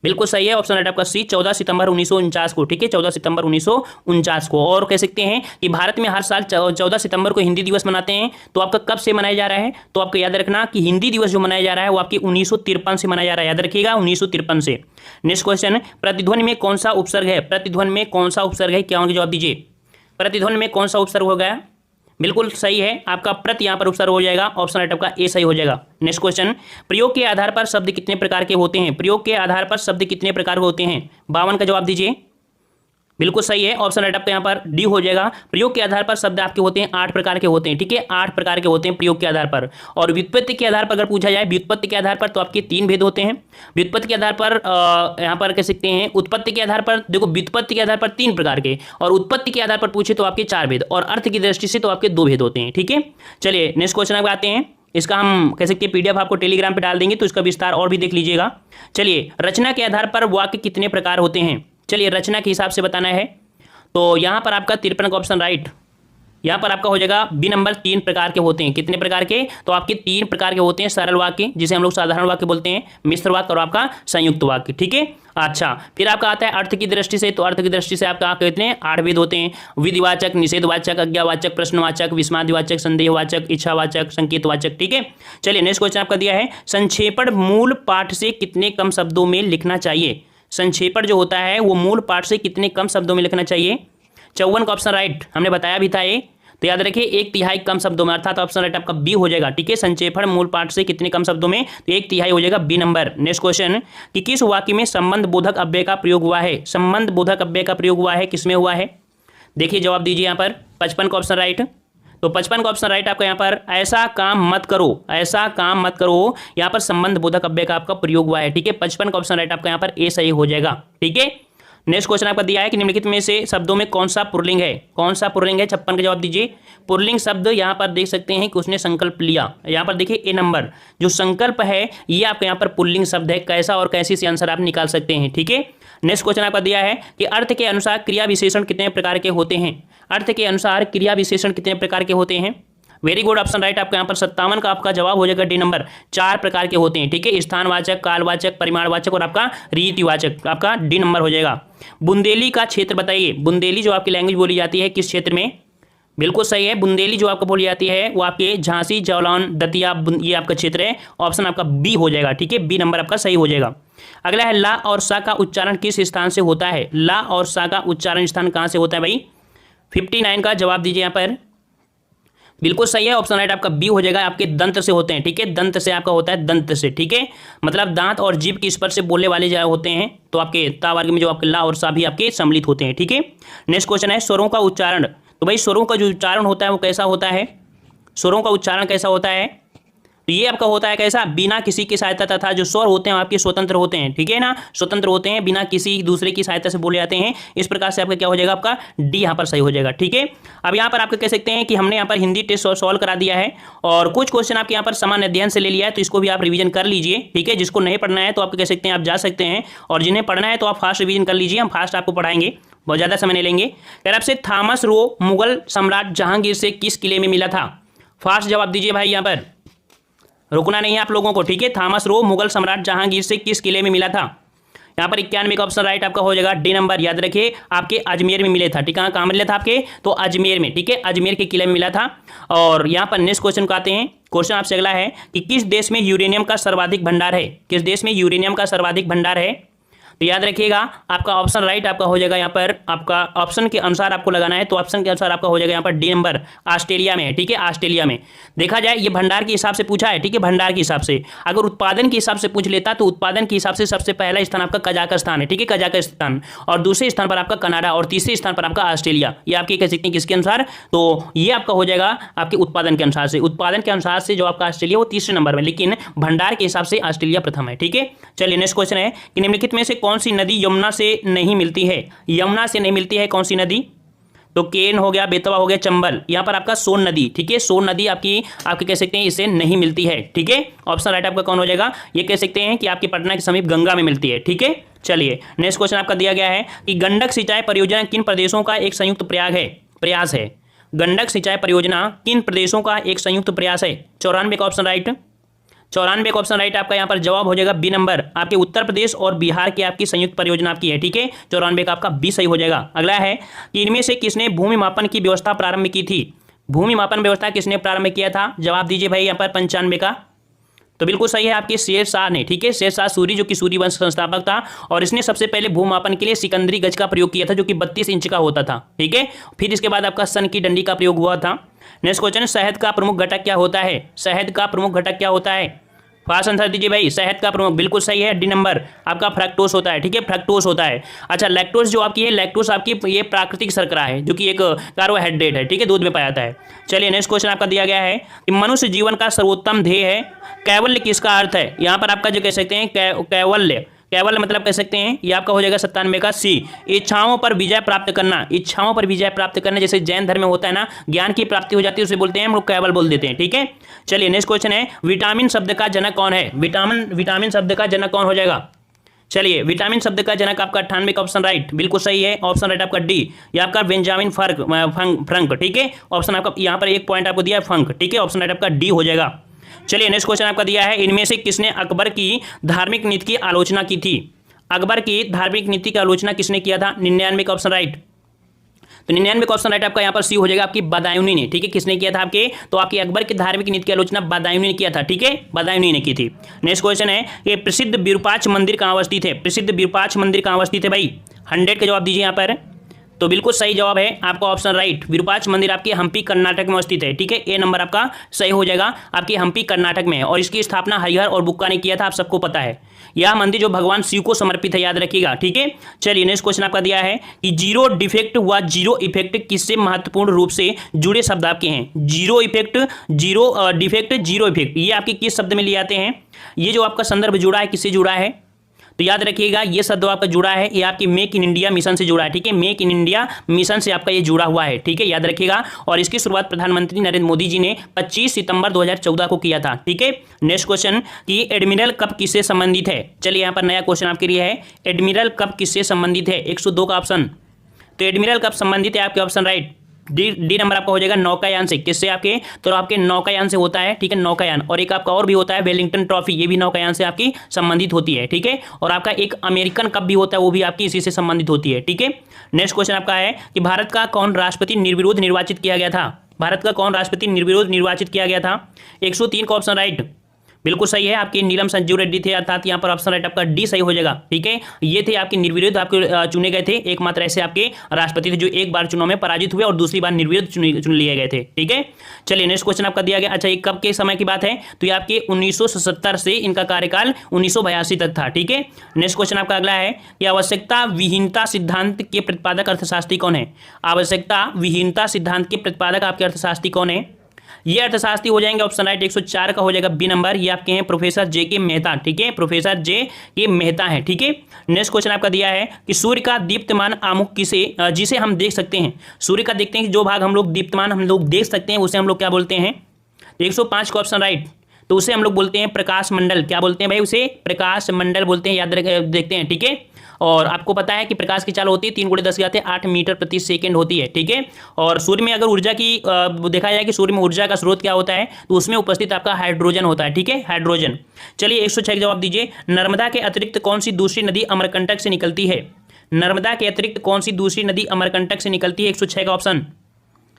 बिल्कुल सही है, ऑप्शन राइट आपका सी, 14 सितंबर 1949 को। ठीक है, 14 सितंबर 1949 को। और कह सकते हैं कि भारत में हर साल 14 सितंबर को हिंदी दिवस मनाते हैं। तो आपका कब से मनाया जा रहा है? तो आपको याद रखना कि हिंदी दिवस जो मनाया जा रहा है वो आपके 1953 से मनाया जा रहा है। याद रखिएगा, 1953 से। नेक्स्ट क्वेश्चन, प्रतिध्वनि में कौन सा उपसर्ग है? प्रतिध्वनि में कौन सा उपसर्ग है? क्या होंगे जवाब दीजिए। प्रतिध्वनि में कौन सा उपसर्ग हो गया? बिल्कुल सही है, आपका प्रति यहाँ पर उपसर्ग हो जाएगा, ऑप्शन राइट आपका ए सही हो जाएगा। नेक्स्ट क्वेश्चन, प्रयोग के आधार पर शब्द कितने प्रकार के होते हैं? प्रयोग के आधार पर शब्द कितने प्रकार के होते हैं? 52 का जवाब दीजिए। बिल्कुल सही है, ऑप्शन राइट आपका यहाँ पर डी हो जाएगा। प्रयोग के आधार पर शब्द आपके होते हैं 8 प्रकार के होते हैं। ठीक है, 8 प्रकार के होते हैं प्रयोग के आधार पर। और व्युत्पत्ति के आधार पर अगर पूछा जाए, व्युत्पत्ति के आधार पर तो आपके 3 भेद होते हैं। व्युत्पत्ति के आधार पर यहाँ पर कह सकते हैं, उत्पत्ति के आधार पर देखो, व्युत्पत्ति के आधार पर 3 प्रकार के, और उत्पत्ति के आधार पर पूछे तो आपके 4 भेद, और अर्थ की दृष्टि से तो आपके 2 भेद होते हैं। ठीक है, चलिए नेक्स्ट क्वेश्चन आप आते हैं। इसका हम कह सकते हैं पीडीएफ आपको टेलीग्राम पे डाल देंगे, तो इसका विस्तार और भी देख लीजिएगा। चलिए, रचना के आधार पर वाक्य कितने प्रकार होते हैं? चलिए रचना के हिसाब से बताना है। तो यहाँ पर आपका 53 का ऑप्शन राइट, यहाँ पर आपका हो जाएगा बी नंबर। 3 प्रकार के होते हैं। कितने प्रकार के? तो आपके 3 प्रकार के होते हैं। सरल वाक्य जिसे हम लोग साधारण वाक्य बोलते हैं, मिश्र वाक्य और आपका संयुक्त वाक्य। ठीक है, अच्छा फिर आपका आता है अर्थ की दृष्टि से। तो अर्थ की दृष्टि से आपका कहते हैं 8 भेद होते हैं। विधिवाचक, निषेधवाचक, आज्ञावाचक, प्रश्नवाचक, विस्मादिवाचक, संदेहवाचक, इच्छावाचक, संकेतवाचक। ठीक है, चलिए नेक्स्ट क्वेश्चन आपका दिया है, संक्षेपण मूल पाठ से कितने कम शब्दों में लिखना चाहिए? संक्षेपण जो होता है वो मूल पाठ से कितने कम शब्दों में लिखना चाहिए? 54 का ऑप्शन राइट, हमने बताया भी था ये, तो याद रखिए 1/3 कम शब्दों में, अर्थात ऑप्शन राइट आपका बी हो जाएगा। ठीक है, संक्षेपण मूल पाठ से कितने कम शब्दों में? तो 1/3 हो जाएगा, बी नंबर। नेक्स्ट क्वेश्चन, कि किस वाक्य में संबंध बोधक अव्यय का प्रयोग हुआ है? संबंध बोधक अव्यय का प्रयोग हुआ है, किसमें हुआ है? देखिए जवाब दीजिए यहाँ पर। 55 का ऑप्शन राइट, तो 55 का ऑप्शन राइट आपका यहाँ पर, ऐसा काम मत करो, ऐसा काम मत करो, यहाँ पर संबंध बोधक अव्यय का आपका प्रयोग हुआ है। ठीक है, 55 का ऑप्शन राइट आपका यहाँ पर ए सही हो जाएगा। ठीक है, नेक्स्ट क्वेश्चन आपका दिया है कि निम्नलिखित में से शब्दों में कौन सा पुल्लिंग है? कौन सा पुल्लिंग है? 56 का जवाब दीजिए। पुल्लिंग शब्द यहाँ पर देख सकते हैं कि उसने संकल्प लिया। यहाँ पर देखिए ए नंबर जो संकल्प है ये आपका यहाँ पर पुल्लिंग शब्द है। कैसा और कैसी से आंसर आप निकाल सकते हैं। ठीक है, नेक्स्ट क्वेश्चन आपका दिया है कि अर्थ के अनुसार क्रिया विशेषण कितने प्रकार के होते हैं? अर्थ के अनुसार क्रिया विशेषण कितने प्रकार के होते हैं? वेरी गुड, ऑप्शन राइट आपका यहाँ पर 57 का आपका जवाब हो जाएगा डी नंबर। 4 प्रकार के होते हैं। ठीक है, स्थानवाचक, कालवाचक, परिमाणवाचक और आपका रीतिवाचक, आपका डी नंबर हो जाएगा। बुंदेली का क्षेत्र बताइए। बुंदेली जो आपकी लैंग्वेज बोली जाती है किस क्षेत्र में? बिल्कुल सही है, बुंदेली जो आपको बोली जाती है वो आपके झांसी, जालौन, दतिया, ये आपका क्षेत्र है। ऑप्शन आपका बी हो जाएगा। ठीक है, बी नंबर आपका सही हो जाएगा। अगला है, ला और सा का उच्चारण किस स्थान से होता है? ला और सा का उच्चारण स्थान कहाँ से होता है भाई? 59 का जवाब दीजिए यहाँ पर। बिल्कुल सही है, ऑप्शन राइट आपका बी हो जाएगा। आपके दंत से होते हैं। ठीक है, दंत से आपका होता है, दंत से। ठीक है, मतलब दांत और जीभ के स्पर्श से बोलने वाले जो होते हैं, तो आपके ता वर्ग में जो आपके ला और सा भी आपके सम्मिलित होते हैं। ठीक है, नेक्स्ट क्वेश्चन है, स्वरों का उच्चारण। तो भाई स्वरों का जो उच्चारण होता है वो कैसा होता है? स्वरों का उच्चारण कैसा होता है? तो ये आपका होता है कैसा? बिना किसी की सहायता, तथा जो स्वर होते हैं आपके स्वतंत्र होते हैं। ठीक है ना, स्वतंत्र होते हैं, बिना किसी दूसरे की सहायता से बोले जाते हैं। इस प्रकार से आपका क्या हो जाएगा? आपका डी यहाँ पर सही हो जाएगा। ठीक है, अब यहाँ पर आपको कह सकते हैं कि हमने यहाँ पर हिंदी टेस्ट सॉल्व करा दिया है और कुछ क्वेश्चन आपके यहाँ पर सामान्य अध्ययन से ले लिया है, तो इसको भी आप रिवीजन कर लीजिए। ठीक है, जिसको नहीं पढ़ना है तो आप कह सकते हैं आप जा सकते हैं, और जिन्हें पढ़ना है तो आप फास्ट रिवीजन कर लीजिए। हम फास्ट आपको पढ़ाएंगे, बहुत ज़्यादा समय नहीं लेंगे। कह आपसे, थॉमस रो मुगल सम्राट जहांगीर से किस किले में मिला था? फास्ट जवाब दीजिए भाई, यहाँ पर रुकना नहीं है आप लोगों को। ठीक है, थॉमस रो मुगल सम्राट जहांगीर से किस किले में मिला था? यहाँ पर 91 का ऑप्शन राइट आपका हो जाएगा, डी नंबर। याद रखिए आपके अजमेर में मिले था। ठीक है, कहाँ मिला था आपके? तो अजमेर में। ठीक है, अजमेर के किले में मिला था। और यहाँ पर नेक्स्ट क्वेश्चन को आते हैं। क्वेश्चन आपसे अगला है कि किस देश में यूरेनियम का सर्वाधिक भंडार है? किस देश में यूरेनियम का सर्वाधिक भंडार है? तो याद रखिएगा आपका ऑप्शन राइट आपका हो जाएगा यहाँ पर, आपका ऑप्शन के अनुसार आपको लगाना है, तो ऑप्शन के अनुसार आपका हो जाएगा यहाँ पर डी नंबर, ऑस्ट्रेलिया में है। ठीक है, ऑस्ट्रेलिया में। देखा जाए ये भंडार के हिसाब से पूछा है। ठीक है, भंडार के हिसाब से। अगर उत्पादन के हिसाब से पूछ लेता तो उत्पादन के हिसाब से सबसे पहला स्थान आपका कजाकिस्तान है। ठीक है, कजाकिस्तान, और दूसरे स्थान पर आपका कनाडा, और तीसरे स्थान पर आपका ऑस्ट्रेलिया। ये आपके कह सकते हैं किसके अनुसार, तो ये आपका हो जाएगा आपके उत्पादन के अनुसार से। उत्पादन के अनुसार से जो आपका ऑस्ट्रेलिया वो तीसरे नंबर में, लेकिन भंडार के हिसाब से ऑस्ट्रेलिया प्रथम है। ठीक है, चलिए नेक्स्ट क्वेश्चन है कि निम्नलिखित में से कौन सी नदी यमुना से नहीं मिलती है। यमुना से नहीं मिलती है कौन सी नदी, तो केन हो गया, बेतवा हो गया, चंबल। यहाँ पर आपका सोन नदी, ठीक है, सोन नदी आपकी कह सकते हैं इससे नहीं मिलती है। ठीक है, ऑप्शन राइट आपका कौन हो जाएगा, ये कह सकते हैं कि आपकी पटना के समीप गंगा में मिलती है। ठीक है, चलिए नेक्स्ट क्वेश्चन आपका दिया गया है कि गंडक सिंचाई परियोजना किन प्रदेशों का एक संयुक्त प्रयास है। गंडक सिंचाई परियोजना किन प्रदेशों का एक संयुक्त प्रयास है। 94 का ऑप्शन राइट, 94 का ऑप्शन राइट आपका यहाँ पर जवाब हो जाएगा बी नंबर, आपके उत्तर प्रदेश और बिहार की आपकी संयुक्त परियोजना आपकी है। ठीक है, 94 का आपका बी सही हो जाएगा। अगला है कि इनमें से किसने भूमि मापन की व्यवस्था प्रारंभ की थी। भूमि मापन व्यवस्था किसने प्रारंभ किया था, जवाब दीजिए भाई यहाँ पर 95 का, तो बिल्कुल सही है आपके शेरशाह ने। ठीक है, शेरशाह सूरी जो कि सूरी वंश संस्थापक था, और इसने सबसे पहले भूमापन के लिए सिकंदरी गज का प्रयोग किया था जो कि 32 इंच का होता था। ठीक है, फिर इसके बाद आपका सन की डंडी का प्रयोग हुआ था। नेक्स्ट क्वेश्चन, शहद का प्रमुख घटक क्या होता है। शहद का प्रमुख घटक क्या होता है, फास्ट आंसर दीजिए भाई। शहद का प्रमुख, बिल्कुल सही है, डी नंबर आपका फ्रक्टोज होता है। ठीक है, फ्रक्टोज होता है। अच्छा, लैक्टोज जो आपकी है, लैक्टोज आपकी ये प्राकृतिक शर्करा है जो कि एक कार्बोहाइड्रेट है। ठीक है, दूध में पाया जाता है। चलिए नेक्स्ट क्वेश्चन आपका दिया गया है कि मनुष्य जीवन का सर्वोत्तम ध्येय है। कैवल्य किसका अर्थ है, यहाँ पर आपका जो कह सकते हैं कैवल्य, कैवल्य मतलब कह सकते हैं ये आपका हो जाएगा 97 का सी, इच्छाओं पर विजय प्राप्त करना। इच्छाओं पर विजय प्राप्त करना, जैसे जैन धर्म में होता है ना, ज्ञान की प्राप्ति हो जाती है, उसे बोलते हैं हम लोग कैवल बोल देते हैं। ठीक है, चलिए नेक्स्ट क्वेश्चन है विटामिन शब्द का जनक कौन है। विटामिन शब्द का जनक कौन हो जाएगा। चलिए, विटामिन शब्द का जनक आपका 98 का ऑप्शन राइट, बिल्कुल सही है, ऑप्शन राइट आपका डी, ये आपका बेंजामिन फ्रंक। ठीक है, ऑप्शन आपका यहाँ पर एक पॉइंट आपको दिया है फंक। ठीक है, ऑप्शन राइट आपका डी हो जाएगा। चलिए नेक्स्ट क्वेश्चन आपका दिया है इनमें से किसने अकबर की धार्मिक नीति की आलोचना की थी। अकबर की धार्मिक नीति की आलोचना किसने किया था। 99 का ऑप्शन राइट, तो 99 का ऑप्शन राइट आपका यहाँ पर सी हो जाएगा, आपकी बदायूनी ने। ठीक है, किसने किया था आपके, तो आपकी अकबर की धार्मिक नीति की आलोचना बदायूनी ने किया था। ठीक है, बदायूनी ने की थी। नेक्स्ट क्वेश्चन है ये प्रसिद्ध विरूपाक्ष मंदिर कहाँ अवस्थित है। प्रसिद्ध विरूपाक्ष मंदिर कहाँ अवस्थित है भाई, 100 का जवाब दीजिए यहाँ पर, तो बिल्कुल सही जवाब है आपका ऑप्शन राइट, विरूपाक्ष मंदिर आपके हम्पी कर्नाटक में स्थित है। ठीक है, ए नंबर आपका सही हो जाएगा, आपके हम्पी कर्नाटक में है, और इसकी स्थापना हरिहर और बुक्का ने किया था, आप सबको पता है। यह मंदिर जो भगवान शिव को समर्पित है, याद रखिएगा। ठीक है, चलिए नेक्स्ट क्वेश्चन आपका दिया है कि जीरो डिफेक्ट व जीरो इफेक्ट किससे महत्वपूर्ण रूप से जुड़े शब्द आपके हैं। Zero effect, zero defect, zero effect, ये आपके किस शब्द में ले आते हैं। ये जो आपका संदर्भ जुड़ा है किससे जुड़ा है, तो याद रखिएगा ये शब्द आपका जुड़ा है, ये आपके मेक इन इंडिया मिशन से जुड़ा है। ठीक है, मेक इन इंडिया मिशन से आपका ये जुड़ा हुआ है। ठीक है, याद रखिएगा, और इसकी शुरुआत प्रधानमंत्री नरेंद्र मोदी जी ने 25 सितंबर 2014 को किया था। ठीक है, नेक्स्ट क्वेश्चन कि एडमिरल कप किससे संबंधित है। चलिए यहाँ पर नया क्वेश्चन आपके लिए है, एडमिरल कप किससे संबंधित है, 102 का ऑप्शन, तो एडमिरल कप संबंधित है आपके ऑप्शन राइट, डी नंबर आपका हो जाएगा नौकायान से। किससे आपके, तो आपके नौकायान से होता है। ठीक है, नौकायान, और एक आपका और भी होता है वेलिंगटन ट्रॉफी, ये भी नौकायान से आपकी संबंधित होती है। ठीक है, और आपका एक अमेरिकन कप भी होता है, वो भी आपकी इसी से संबंधित होती है। ठीक है, नेक्स्ट क्वेश्चन आपका है कि भारत का कौन राष्ट्रपति निर्विरोध निर्वाचित किया गया था। भारत का कौन राष्ट्रपति निर्विरोध निर्वाचित किया गया था, 103 का ऑप्शन राइट, बिल्कुल सही है, आपके नीलम संजीव रेड्डी थे, अर्थात यहाँ पर ऑप्शन राइट आपका डी सही हो जाएगा। ठीक है, ये थे आपके निर्विरोध, आपके चुने गए थे, एकमात्र ऐसे आपके राष्ट्रपति थे जो एक बार चुनाव में पराजित हुए और दूसरी बार निर्विरोध चुन लिए गए थे। ठीक है, चलिए नेक्स्ट क्वेश्चन आपका दिया गया। अच्छा, ये कब के समय की बात है, तो ये आपके 1977 से इनका कार्यकाल 1982 तक था। ठीक है, नेक्स्ट क्वेश्चन आपका अगला है कि आवश्यकता विहीनता सिद्धांत के प्रतिपादक अर्थशास्त्री कौन है। आवश्यकता विहीनता सिद्धांत के प्रतिपादक आपके अर्थशास्त्री कौन है, ये अर्थशास्त्री हो जाएंगे ऑप्शन राइट 104 का हो जाएगा बी नंबर, ये आपके हैं प्रोफेसर जे के मेहता। ठीक है, प्रोफेसर जे के मेहता है। ठीक है, नेक्स्ट क्वेश्चन आपका दिया है कि सूर्य का दीप्तमान आमुख जिसे हम देख सकते हैं। सूर्य का देखते हैं कि जो भाग हम लोग दीप्तमान हम लोग देख सकते हैं उसे हम लोग क्या बोलते हैं, 105 का ऑप्शन राइट, तो उसे हम लोग बोलते हैं प्रकाश मंडल। क्या बोलते हैं भाई, उसे प्रकाश मंडल बोलते हैं, याद देखते हैं। ठीक है, और आपको पता है कि प्रकाश की चाल होती है 3 × 10 8 मीटर प्रति सेकंड होती है। ठीक है, और सूर्य में अगर ऊर्जा की देखा जाए कि सूर्य में ऊर्जा का स्रोत क्या होता है, तो उसमें उपस्थित आपका हाइड्रोजन होता है। ठीक है, हाइड्रोजन। चलिए 106 जवाब दीजिए, नर्मदा के अतिरिक्त कौन सी दूसरी नदी अमरकंटक से निकलती है। नर्मदा के अतिरिक्त कौन सी दूसरी नदी अमरकंटक से निकलती है, 106 का ऑप्शन।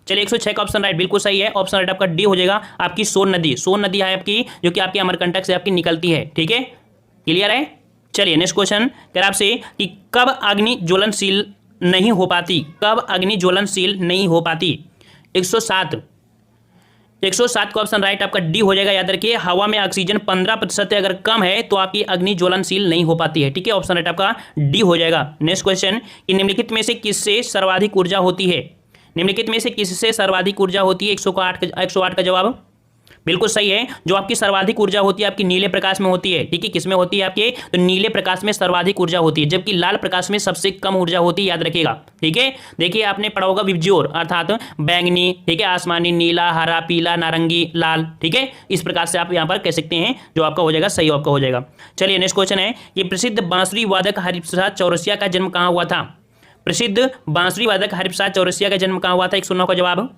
चलिए 106 का ऑप्शन राइट, बिल्कुल सही है, ऑप्शन राइट आपका डी हो जाएगा, आपकी सोन नदी। सोन नदी है आपकी जो कि आपके अमरकंटक से आपकी निकलती है। ठीक है, क्लियर है। चलिए नेक्स्ट क्वेश्चन कह रहा आपसे कि कब अग्नि ज्वलनशील नहीं हो पाती, कब अग्नि ज्वलनशील नहीं हो पाती। 107 107 का ऑप्शन राइट आपका डी हो जाएगा। याद रखिए हवा में ऑक्सीजन 15% अगर कम है तो आपकी अग्नि ज्वलनशील नहीं हो पाती है। ठीक है, ऑप्शन राइट आपका डी हो जाएगा। नेक्स्ट क्वेश्चन कि निम्नलिखित में से किससे सर्वाधिक ऊर्जा होती है, निम्नलिखित में से किससे सर्वाधिक ऊर्जा होती है। 108 का जवाब बिल्कुल सही है। जो आपकी सर्वाधिक ऊर्जा होती है आपकी नीले प्रकाश में होती है। ठीक है, किसमें होती है आपके, तो नीले प्रकाश में सर्वाधिक ऊर्जा होती है, जबकि लाल प्रकाश में सबसे कम ऊर्जा होती है। याद रखिएगा। ठीक है, देखिए आपने पढ़ा होगा विबज्योर अर्थात बैंगनी, ठीक है, आसमानी, नीला, हरा, पीला, नारंगी, लाल। ठीक है, इस प्रकार से आप यहाँ पर कह सकते हैं, जो आपका हो जाएगा सही आपका हो जाएगा। चलिए नेक्स्ट क्वेश्चन है कि प्रसिद्ध बांसुरी वादक हरिप्रसाद चौरसिया का जन्म कहाँ हुआ था। प्रसिद्ध बांसुरी वादक हरिप्रसाद चौरसिया का जन्म कहाँ हुआ था। 109 का जवाब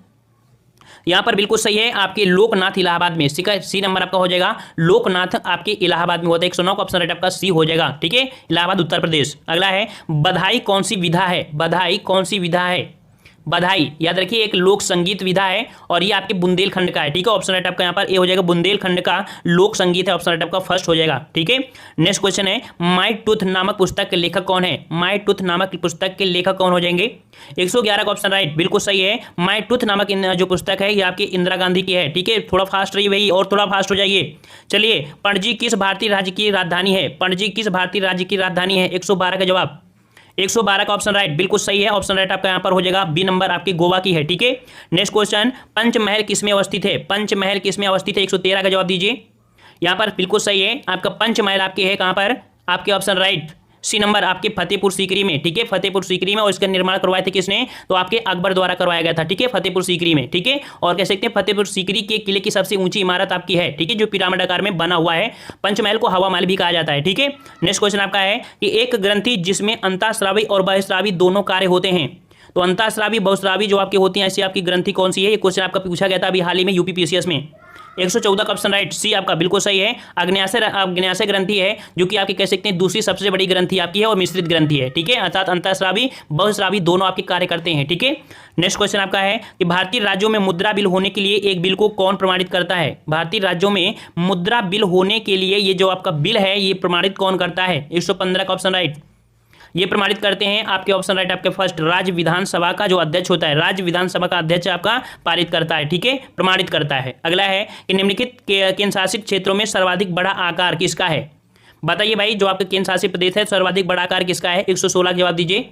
यहाँ पर बिल्कुल सही है, आपके लोकनाथ इलाहाबाद में। सी नंबर आपका हो जाएगा, लोकनाथ आपके इलाहाबाद में होता है। 109 का ऑप्शन राइट आपका सी हो जाएगा। ठीक है, इलाहाबाद उत्तर प्रदेश। अगला है बधाई कौन सी विधा है, बधाई कौन सी विधा है। बधाई याद रखिए एक लोक संगीत विधा है और ये आपके बुंदेलखंड का है। ठीक है, ऑप्शन राइट आपका यहाँ पर ए हो जाएगा, बुंदेलखंड का लोक संगीत है। ऑप्शन राइट आपका फर्स्ट हो जाएगा। ठीक है, नेक्स्ट क्वेश्चन है माई टूथ नामक पुस्तक के लेखक कौन है। माई टूथ नामक पुस्तक के लेखक कौन हो जाएंगे। 111 का ऑप्शन राइट बिल्कुल सही है। माई टूथ नामक जो पुस्तक है ये आपकी इंदिरा गांधी की है। ठीक है, थोड़ा फास्ट रहिए भाई और थोड़ा फास्ट हो जाइए। चलिए पणजी किस भारतीय राज्य की राजधानी है, पणजी किस भारतीय राज्य की राजधानी है। 112 का जवाब 112 का ऑप्शन राइट बिल्कुल सही है। ऑप्शन राइट आपका यहाँ पर हो जाएगा बी नंबर आपकी गोवा की है। ठीक है, नेक्स्ट क्वेश्चन पंचमहल किसमें अवस्थित है, पंचमहल किसमें अवस्थित है। 113 का जवाब दीजिए। यहाँ पर बिल्कुल सही है, आपका पंचमहल आपके है कहाँ पर, आपके ऑप्शन राइट सी नंबर आपके फतेहपुर सीकरी में। ठीक है, फतेहपुर सीकरी में, और इसका निर्माण करवाए थे किसने, तो आपके अकबर द्वारा करवाया गया था। ठीक है, फतेहपुर सीकरी में। ठीक है, और कह सकते हैं फतेहपुर सीकरी के किले की सबसे ऊंची इमारत आपकी है। ठीक है, जो पिरामिड आकार में बना हुआ है। पंचमहल को हवा महल भी कहा जाता है। ठीक है, नेक्स्ट क्वेश्चन आपका है कि एक ग्रंथि जिसमें अंतःस्रावी और बहिःस्रावी दोनों कार्य होते हैं, तो अंतःस्रावी बहुस्रावी जो आपकी होती है ऐसी आपकी ग्रंथि कौन सी है। ये क्वेश्चन आपका पूछा गया था अभी हाल ही में यूपीपीसीएस में। 114 का ऑप्शन राइट सी आपका बिल्कुल सही है। अग्न्याशय ग्रंथि है जो कि आपकी कह सकते हैं दूसरी सबसे बड़ी ग्रंथि आपकी है और मिश्रित ग्रंथि है। ठीक है, अर्थात अंतःस्रावी बहुस्रावी दोनों आपके कार्य करते हैं। ठीक है, नेक्स्ट क्वेश्चन आपका है कि भारतीय राज्यों में मुद्रा बिल होने के लिए एक बिल को कौन प्रमाणित करता है। भारतीय राज्यों में मुद्रा बिल होने के लिए ये जो आपका बिल है ये प्रमाणित कौन करता है। 115 का ऑप्शन राइट ये प्रमाणित करते हैं आपके ऑप्शन राइट आपके फर्स्ट राज्य विधानसभा का जो अध्यक्ष होता है, राज्य विधानसभा का अध्यक्ष आपका पारित करता है। ठीक है, प्रमाणित करता है। अगला है कि निम्नलिखित केंद्र शासित क्षेत्रों में सर्वाधिक बड़ा आकार किसका है। बताइए भाई, जो आपका केंद्र शासित प्रदेश है सर्वाधिक बड़ा आकार किसका है। 116 का जवाब दीजिए।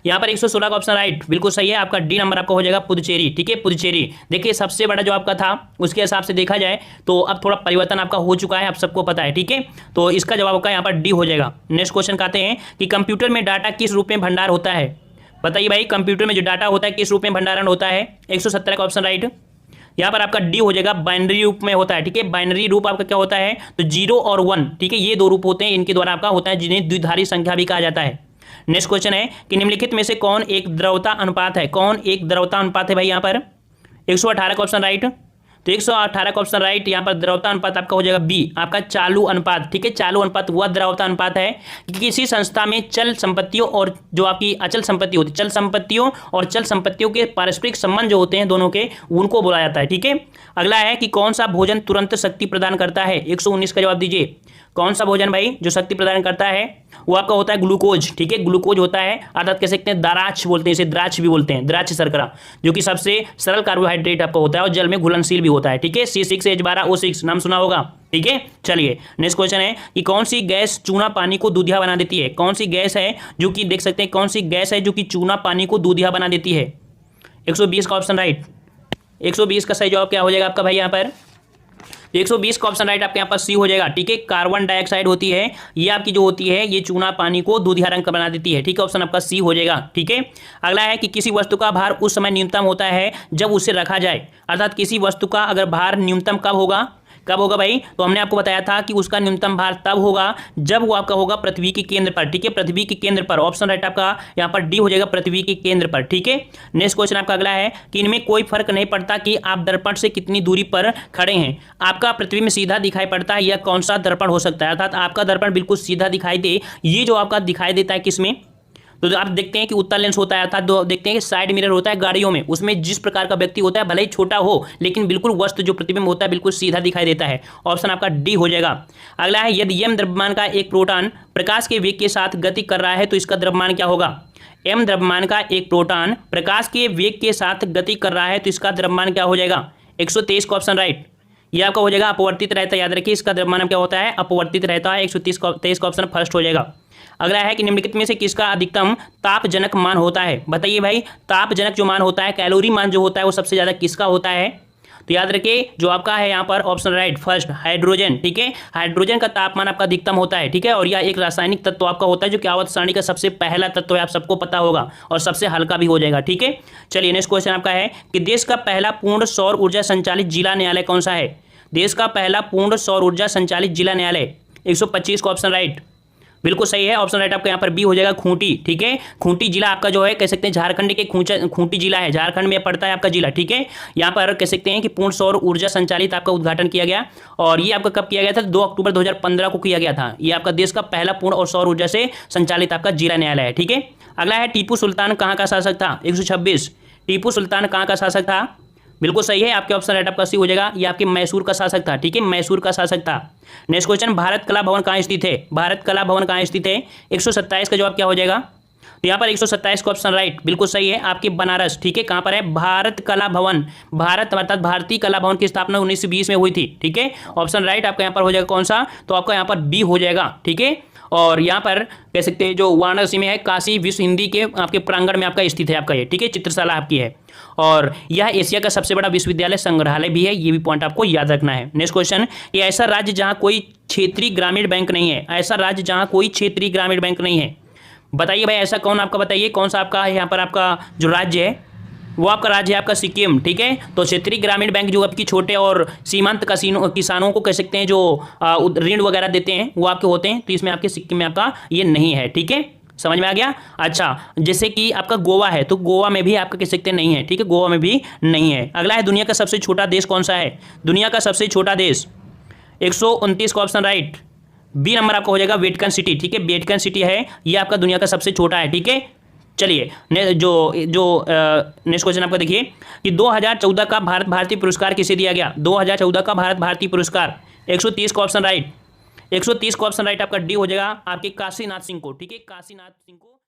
यहाँ पर 116 का ऑप्शन राइट बिल्कुल सही है, आपका डी नंबर आपका हो जाएगा पुदुचेरी। ठीक है, पुदुचेरी देखिए सबसे बड़ा जो आपका था उसके हिसाब से देखा जाए तो अब थोड़ा परिवर्तन आपका हो चुका है, आप सबको पता है। ठीक है, तो इसका जवाब आपका यहाँ पर डी हो जाएगा। नेक्स्ट क्वेश्चन कहते हैं कि कंप्यूटर में डाटा किस रूप में भंडार होता है। बताइए भाई, कंप्यूटर में जो डाटा होता है किस रूप में भंडारण होता है। 117 का ऑप्शन राइट यहाँ पर आपका डी हो जाएगा, बाइनरी रूप में होता है। ठीक है, बाइनरी रूप आपका क्या होता है, तो 0 और 1। ठीक है, ये दो रूप होते हैं, इनके द्वारा आपका होता है जिन्हें द्विधारी संख्या भी कहा जाता है। नेक्स्ट क्वेश्चन है कि निम्नलिखित में से कौन एक द्रवता अनुपात है, कौन एक द्रवता अनुपात है भाई। यहाँ पर 118 का ऑप्शन राइट, तो 118 का ऑप्शन राइट यहाँ पर द्रवता अनुपात आपका हो जाएगा बी आपका चालू अनुपात। ठीक है, चालू अनुपात वह द्रवता अनुपात है कि किसी संस्था में चल संपत्तियों और जो आपकी अचल संपत्ति होती है, चल संपत्तियों और चल संपत्तियों के पारस्परिक संबंध जो होते हैं दोनों के, उनको बोला जाता है। ठीक है, अगला है कि कौन सा भोजन तुरंत शक्ति प्रदान करता है। 119 का जवाब दीजिए। कौन सा भोजन भाई जो शक्ति प्रदान करता है, वो आपका होता है ग्लूकोज। ठीक है, ग्लूकोज होता है, अर्थात कह सकते हैं दाराक्ष बोलते हैं इसे, द्राक्ष भी बोलते हैं, द्राक्ष शर्करा, जो कि सबसे सरल कार्बोहाइड्रेट आपका होता है और जल में घुलनशील भी होता है। ठीक है, C6H12O6 नाम सुना होगा। ठीक है, चलिए नेक्स्ट क्वेश्चन है कि कौन सी गैस चूना पानी को दूधिया बना देती है। कौन सी गैस है जो कि देख सकते हैं, कौन सी गैस है जो कि चूना पानी को दूधिया बना देती है। 120 का ऑप्शन राइट, 120 का सही जवाब क्या हो जाएगा आपका भाई यहाँ पर। 120 का ऑप्शन राइट आपके यहाँ पर सी हो जाएगा। ठीक है, कार्बन डाइऑक्साइड होती है, ये आपकी जो होती है ये चूना पानी को दूधिया रंग का बना देती है। ठीक है, ऑप्शन आपका सी हो जाएगा। ठीक है, अगला है कि किसी वस्तु का भार उस समय न्यूनतम होता है जब उसे रखा जाए, अर्थात किसी वस्तु का अगर भार न्यूनतम कब होगा, कब होगा भाई, तो हमने आपको बताया था कि उसका न्यूनतम भार तब होगा जब वो आपका होगा पृथ्वी के केंद्र पर। ठीक है, पृथ्वी के केंद्र पर, ऑप्शन राइट आपका यहाँ पर डी हो जाएगा, पृथ्वी के केंद्र पर। ठीक है, नेक्स्ट क्वेश्चन आपका अगला है कि इनमें कोई फर्क नहीं पड़ता कि आप दर्पण से कितनी दूरी पर खड़े हैं, आपका पृथ्वी में सीधा दिखाई पड़ता है या कौन सा दर्पण हो सकता है, अर्थात आपका दर्पण बिल्कुल सीधा दिखाई दे, ये जो आपका दिखाई देता है किसमें, तो आप देखते हैं कि उत्तल लेंस होता है, अर्थात देखते हैं कि साइड मिरर होता है गाड़ियों में, उसमें जिस प्रकार का व्यक्ति होता है भले ही छोटा हो लेकिन बिल्कुल वस्तु जो प्रतिबिंब होता है बिल्कुल सीधा दिखाई देता है। ऑप्शन आपका डी हो जाएगा। अगला है, यदि m द्रव्यमान का एक प्रोटॉन प्रकाश के वेग के साथ गति कर रहा है तो इसका द्रव्यमान क्या होगा। m द्रव्यमान का एक प्रोटॉन प्रकाश के वेग के साथ गति कर रहा है तो इसका द्रव्यमान क्या हो जाएगा। 123 का ऑप्शन राइट। यह आपका हो जाएगा अपवर्तित रहता है, याद रखिए इसका द्रव्यमान क्या होता है, अपवर्तित रहता है। 123 का ऑप्शन फर्स्ट हो जाएगा। अगला है कि निम्नलिखित में से किसका अधिकतम तापजनक मान होता है। बताइए भाई, तापजनक जो मान होता है, कैलोरी मान जो होता है वो सबसे ज्यादा किसका होता है। तो याद रखिए जो आपका है यहाँ पर ऑप्शन राइट फर्स्ट, हाइड्रोजन। ठीक है, हाइड्रोजन का तापमान आपका अधिकतम होता है। ठीक है, और यह एक रासायनिक तत्व आपका होता है जो कि आवर्त सारणी का सबसे पहला तत्व है, आप सबको पता होगा, और सबसे हल्का भी हो जाएगा। ठीक है, चलिए नेक्स्ट क्वेश्चन आपका है कि देश का पहला पूर्ण सौर ऊर्जा संचालित जिला न्यायालय कौन सा है। देश का पहला पूर्ण सौर ऊर्जा संचालित जिला न्यायालय 125 का ऑप्शन राइट, बिल्कुल सही है। ऑप्शन राइट आपका यहाँ पर बी हो जाएगा, खूंटी। ठीक है, खूंटी जिला आपका जो है कह सकते हैं झारखंड के खूंटी जिला है, झारखंड में पड़ता है आपका जिला। ठीक है, यहाँ पर कह सकते हैं कि पूर्ण सौर ऊर्जा संचालित आपका उद्घाटन किया गया, और ये आपका कब किया गया था, 2 अक्टूबर 2015 को किया गया था। ये आपका देश का पहला पूर्ण और सौर ऊर्जा से संचालित आपका जिला न्यायालय है। ठीक है, अगला है टीपू सुल्तान कहाँ का शासक था। 126, टीपू सुल्तान कहाँ का शासक था, बिल्कुल सही है। आपके ऑप्शन राइट आपका सी हो जाएगा, ये आपके मैसूर का शासक था। ठीक है, मैसूर का शासक था। नेक्स्ट क्वेश्चन, भारत कला भवन कहाँ स्थित है। भारत कला भवन कहाँ स्थित है। 127 का जवाब क्या हो जाएगा। तो यहाँ पर 127 का ऑप्शन राइट, बिल्कुल सही है, आपके बनारस। ठीक है, कहाँ पर है, भारत कला भवन। भारत अर्थात भारतीय कला भवन की स्थापना 1920 में हुई थी। ठीक है, ऑप्शन राइट आपका यहाँ पर हो जाएगा कौन सा, तो आपका यहाँ पर बी हो जाएगा। ठीक है, और यहाँ पर कह सकते हैं जो वाराणसी में है, काशी विश्व हिंदी के आपके प्रांगण में आपका स्थित है आपका ये। ठीक है, चित्रशाला आपकी है, और यह एशिया का सबसे बड़ा विश्वविद्यालय संग्रहालय भी है, ये भी पॉइंट आपको याद रखना है। नेक्स्ट क्वेश्चन, ये ऐसा राज्य जहाँ कोई क्षेत्रीय ग्रामीण बैंक नहीं है। ऐसा राज्य जहाँ कोई क्षेत्रीय ग्रामीण बैंक नहीं है, बताइए भाई ऐसा कौन, आपका बताइए कौन सा आपका यहाँ पर आपका जो राज्य है वो आपका राज्य है आपका सिक्किम। ठीक है, तो क्षेत्रीय ग्रामीण बैंक जो आपकी छोटे और सीमांत किसानों को कह सकते हैं जो ऋण वगैरह देते हैं वो आपके होते हैं, तो इसमें आपके सिक्किम में आपका ये नहीं है। ठीक है, समझ में आ गया। अच्छा, जैसे कि आपका गोवा है, तो गोवा में भी आपका कह सकते हैं नहीं है। ठीक है, गोवा में भी नहीं है। अगला है, दुनिया का सबसे छोटा देश कौन सा है। दुनिया का सबसे छोटा देश 129 का ऑप्शन राइट, बी नंबर आपका हो जाएगा, वेटिकन सिटी। ठीक है, वेटिकन सिटी है, ये आपका दुनिया का सबसे छोटा है। ठीक है, चलिए नेक्स्ट क्वेश्चन आपका देखिए कि 2014 का भारत भारती पुरस्कार किसे दिया गया। 2014 का भारत भारती पुरस्कार 130 का ऑप्शन राइट, 130 का ऑप्शन राइट आपका डी हो जाएगा, आपके काशीनाथ सिंह को। ठीक है, काशीनाथ सिंह को